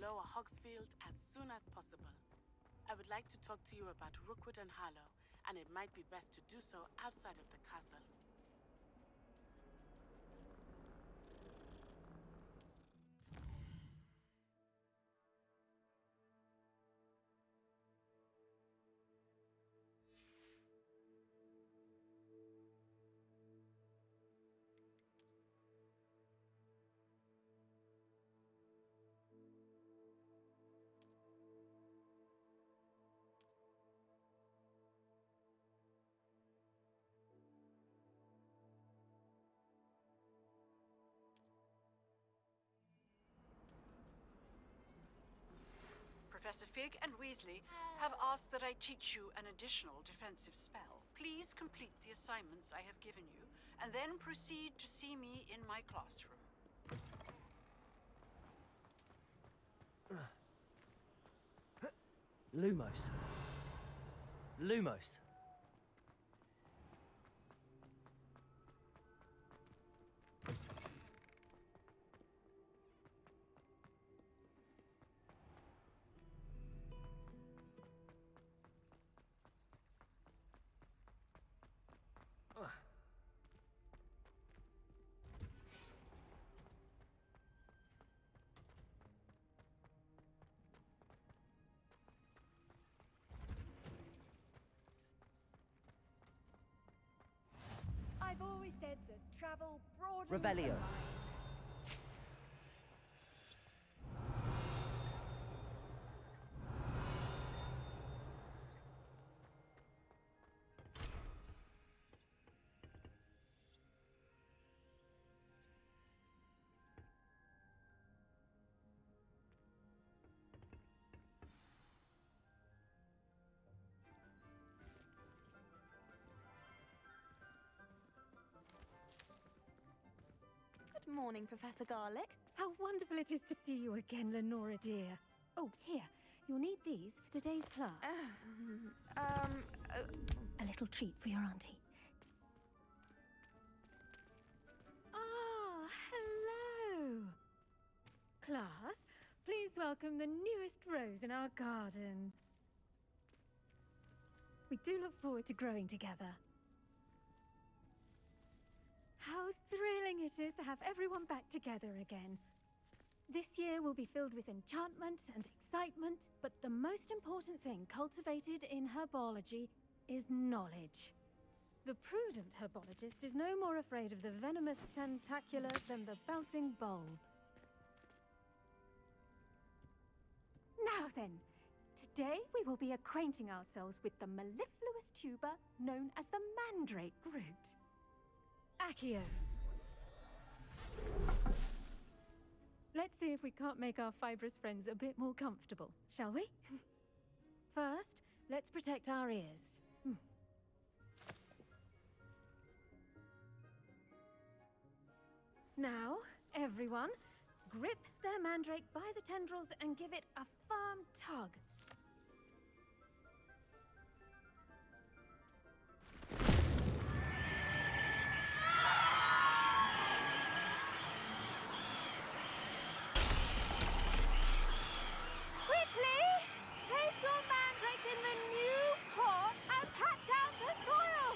Lower Hogsfield as soon as possible. I would like to talk to you about Rookwood and Harlow, and it might be best to do so outside of the castle. Professor Fig and Weasley have asked that I teach you an additional defensive spell. Please complete the assignments I have given you, and then proceed to see me in my classroom. Lumos. Lumos. I've always said that travel broadens the Revelio. mind. Good morning, Professor Garlick. How wonderful it is to see you again, Lenora dear. Oh, here. You'll need these for today's class. A little treat for your auntie. Ah, hello. Class, please welcome the newest rose in our garden. We do look forward to growing together. How thrilling it is to have everyone back together again. This year will be filled with enchantment and excitement, but the most important thing cultivated in herbology is knowledge. The prudent herbologist is no more afraid of the venomous tentacula than the bouncing bulb. Now then, today we will be acquainting ourselves with the mellifluous tuber known as the mandrake root. Accio. Let's see if we can't make our fibrous friends a bit more comfortable, shall we? First, let's protect our ears. Now, everyone, grip their mandrake by the tendrils and give it a firm tug. Quickly! Place your mandrake in the new pot and pat down the soil!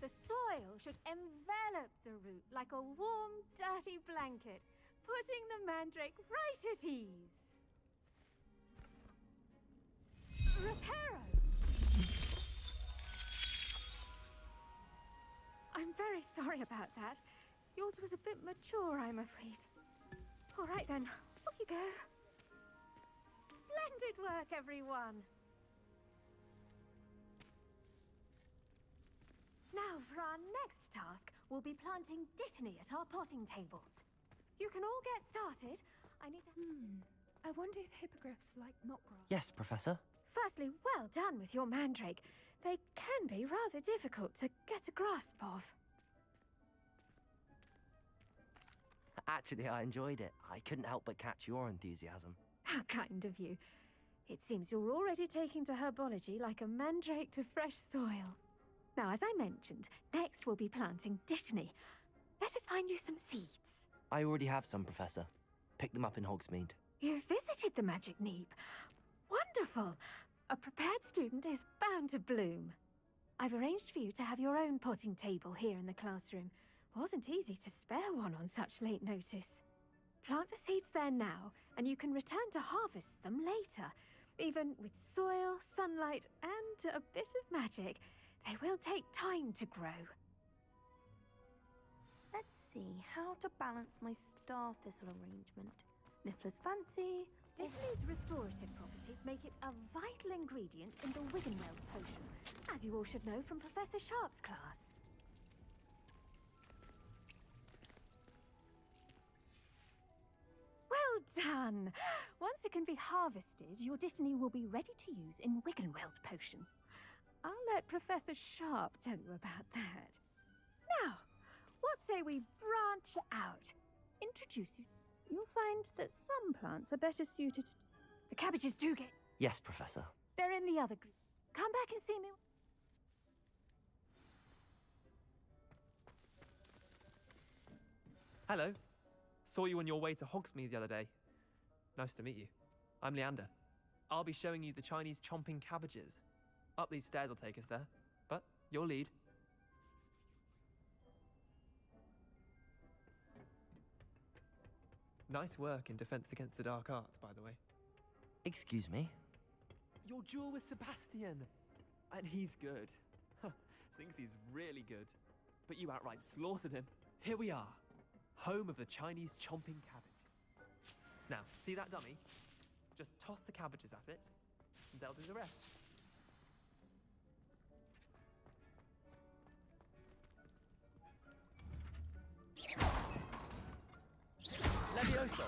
The soil should envelop the root like a warm, dirty blanket, putting the mandrake right at ease. Reparo! I'm very sorry about that. Yours was a bit mature, I'm afraid. All right then, off you go. Splendid work, everyone. Now, for our next task, we'll be planting Dittany at our potting tables. You can all get started. I need to... I wonder if hippogriffs like knotgrass. Yes, Professor. Firstly, well done with your mandrake. They can be rather difficult to get a grasp of. Actually, I enjoyed it. I couldn't help but catch your enthusiasm. How kind of you. It seems you're already taking to herbology like a mandrake to fresh soil. Now, as I mentioned, next we'll be planting dittany. Let us find you some seeds. I already have some, Professor. Picked them up in Hogsmeade. You visited the Magic Neep. Wonderful! A prepared student is bound to bloom. I've arranged for you to have your own potting table here in the classroom. Wasn't easy to spare one on such late notice. Plant the seeds there now, and you can return to harvest them later. Even with soil, sunlight, and a bit of magic, they will take time to grow. Let's see how to balance my star thistle arrangement. Niffler's fancy. Dittany's restorative properties make it a vital ingredient in the Wiggenweld potion, as you all should know from Professor Sharp's class. Well done! Once it can be harvested, your Dittany will be ready to use in Wiggenweld potion. I'll let Professor Sharp tell you about that. Now, what say we branch out? Introduce you. You'll find that some plants are better suited to... The cabbages do get... Yes, Professor. They're in the other group. Come back and see me. Hello. Saw you on your way to Hogsmeade the other day. Nice to meet you. I'm Leander. I'll be showing you the Chinese chomping cabbages. Up these stairs will take us there, but you'll lead. Nice work in Defense Against the Dark Arts, by the way. Excuse me? Your duel with Sebastian! And he's good. Thinks he's really good. But you outright slaughtered him. Here we are. Home of the Chinese chomping cabbage. Now, see that dummy? Just toss the cabbages at it, and they'll do the rest. Levioso!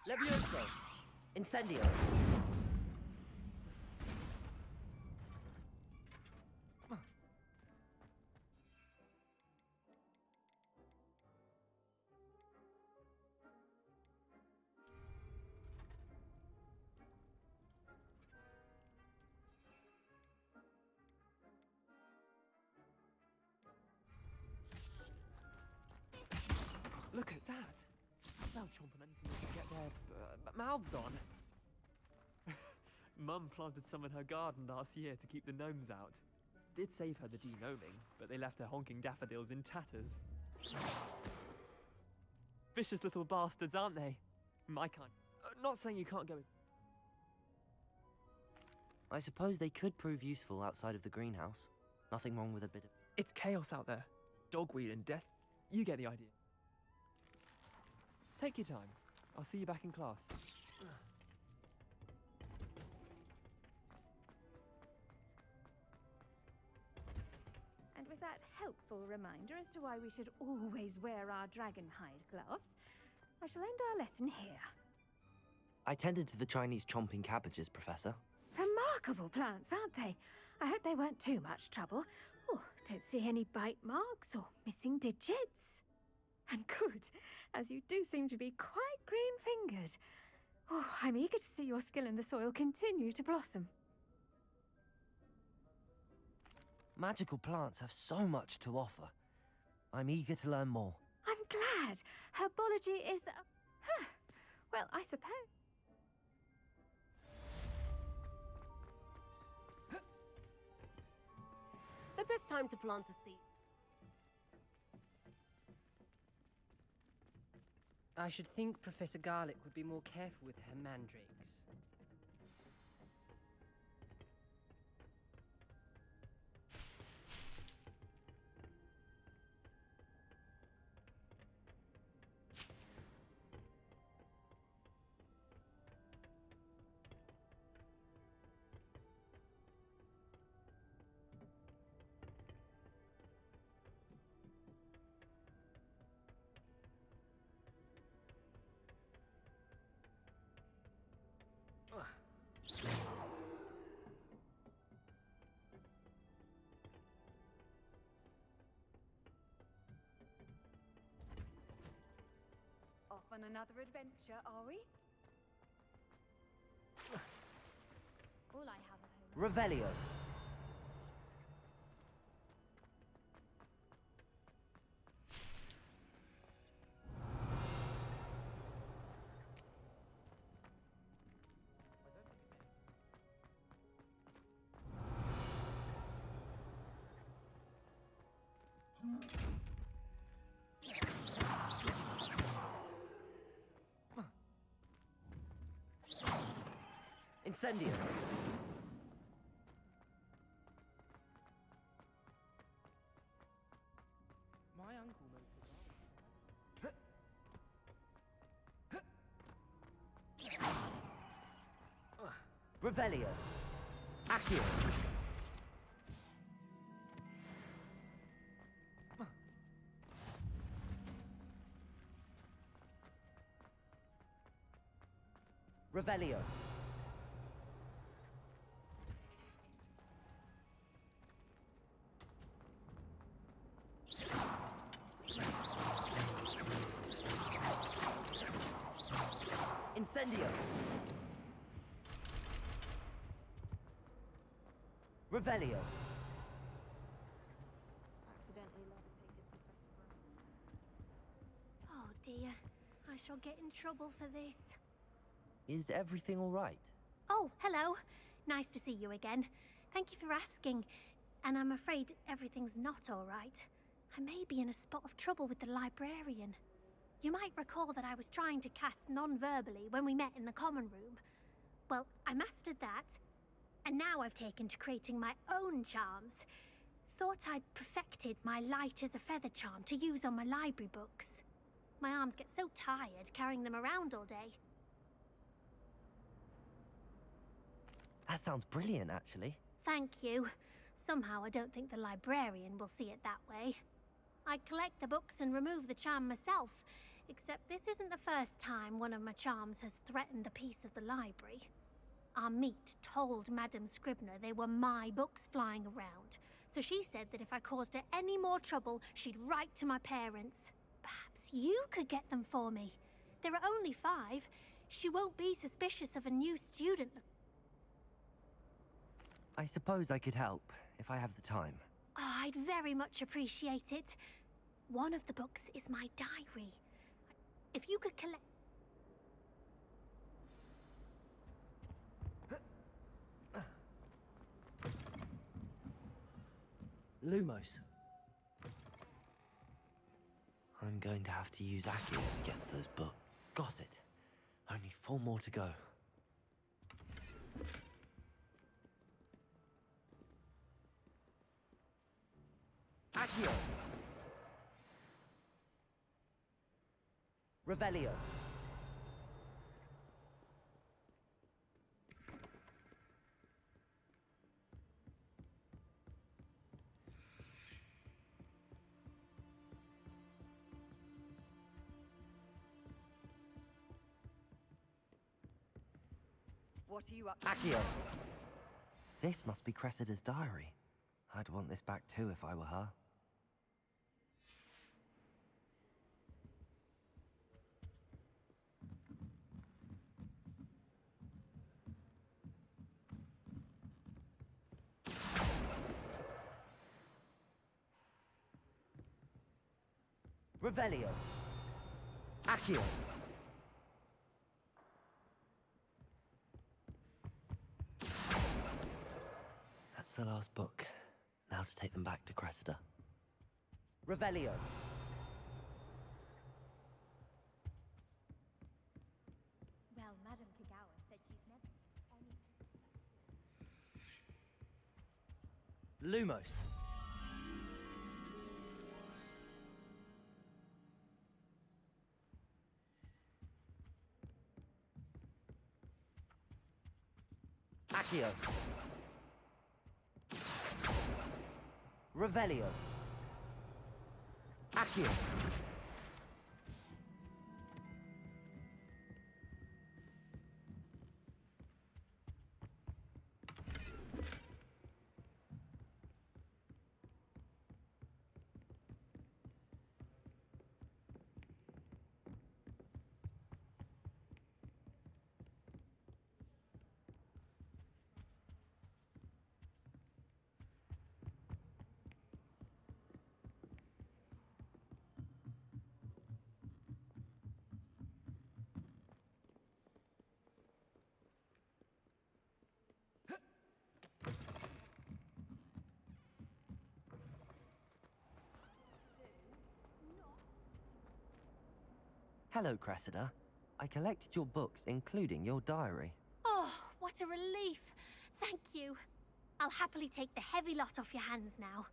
Levioso! Incendio! Look at that! They'll chomp on anything they can get their mouths on. Mum planted some in her garden last year to keep the gnomes out. Did save her the de-gnoming, but they left her honking daffodils in tatters. Vicious little bastards, aren't they? My kind. Not saying you can't go with... I suppose they could prove useful outside of the greenhouse. Nothing wrong with a bit of... It's chaos out there. Dogweed and death. You get the idea. Take your time. I'll see you back in class. And with that helpful reminder as to why we should always wear our dragonhide gloves, I shall end our lesson here. I tended to the Chinese chomping cabbages, Professor. Remarkable plants, aren't they? I hope they weren't too much trouble. Oh, don't see any bite marks or missing digits. And good, as you do seem to be quite green-fingered. Oh, I'm eager to see your skill in the soil continue to blossom. Magical plants have so much to offer. I'm eager to learn more. I'm glad. Herbology is... well, I suppose... it's time to plant a seed. I should think Professor Garlick would be more careful with her mandrakes. Off on another adventure, are we? All I have at home. Revelio. Incendio. My uncle knows the Revelio. Accio. Revelio. Incendio. Revelio. Accidentally levitated Professor Brown. Oh dear, I shall get in trouble for this. Is everything all right? Oh, hello. Nice to see you again. Thank you for asking. And I'm afraid everything's not all right. I may be in a spot of trouble with the librarian. You might recall that I was trying to cast non-verbally when we met in the common room. Well, I mastered that, and now I've taken to creating my own charms. Thought I'd perfected my light as a feather charm to use on my library books. My arms get so tired carrying them around all day. That sounds brilliant, actually. Thank you. Somehow I don't think the librarian will see it that way. I collect the books and remove the charm myself, except this isn't the first time one of my charms has threatened the peace of the library. Our meet told Madame Scribner they were my books flying around, so she said that if I caused her any more trouble, she'd write to my parents. Perhaps you could get them for me. There are only 5. She won't be suspicious of a new student. I suppose I could help, if I have the time. Oh, I'd very much appreciate it. One of the books is my diary. If you could collect... Lumos. I'm going to have to use Accio to get to those books. Got it. Only 4 more to go. Accio. Revelio. What are you up to? Accio. This must be Cressida's diary. I'd want this back too if I were her. Revelio. Accio. That's the last book. Now to take them back to Cressida. Revelio. Well, Madame Kagawa said she's never any... Lumos. Accio. Revelio. Accio. Hello, Cressida. I collected your books, including your diary. Oh, what a relief. Thank you. I'll happily take the heavy lot off your hands now.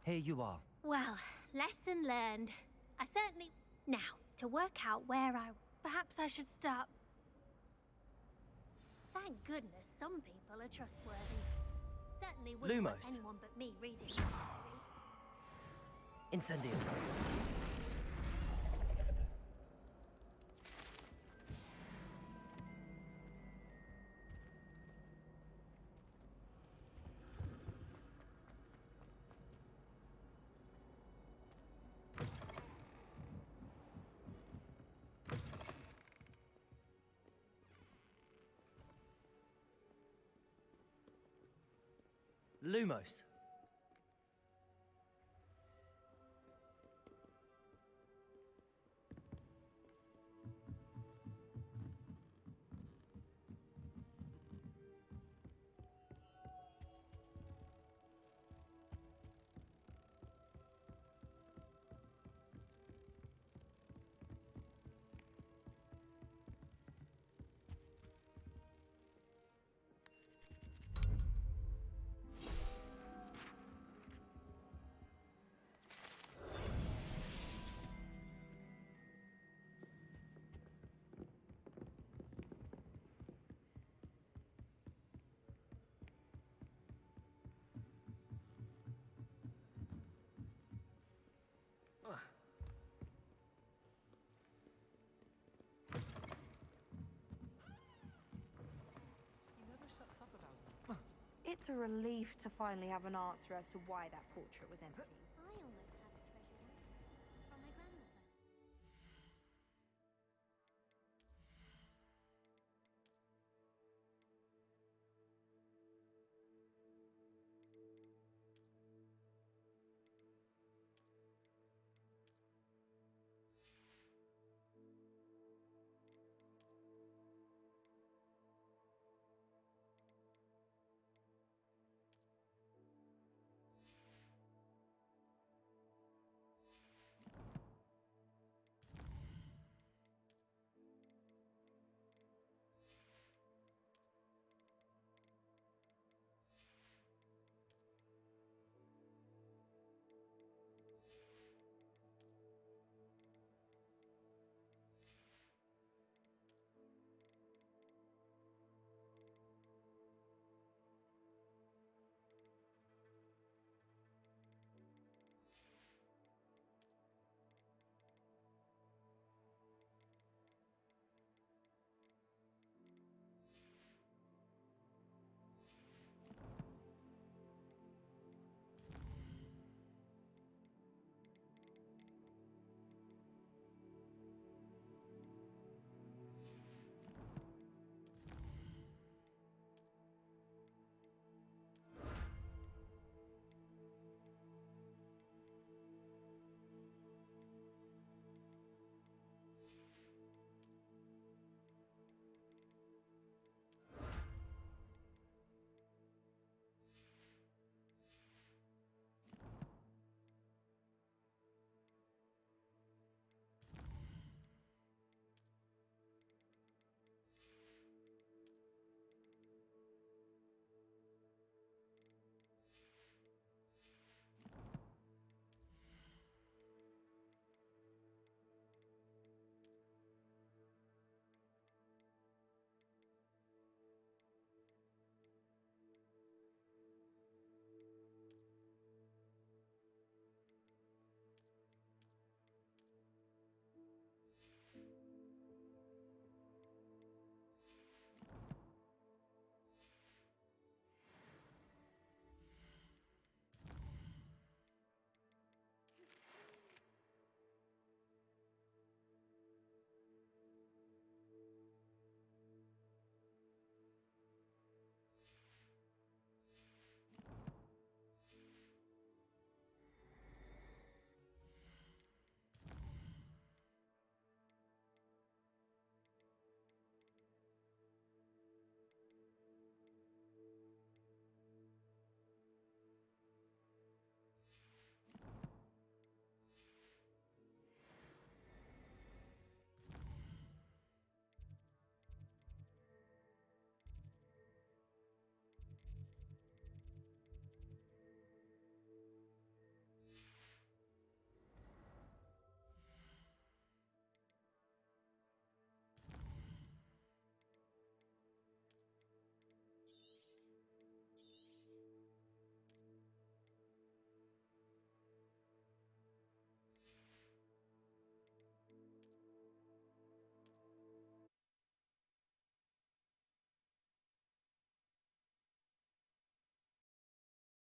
Here you are. Well, lesson learned. I certainly... Now, to work out where perhaps I should start... Thank goodness some people are trustworthy. Certainly wouldn't want Lumos. anyone but me reading the diary. Incendio. Lumos. It's a relief to finally have an answer as to why that portrait was empty.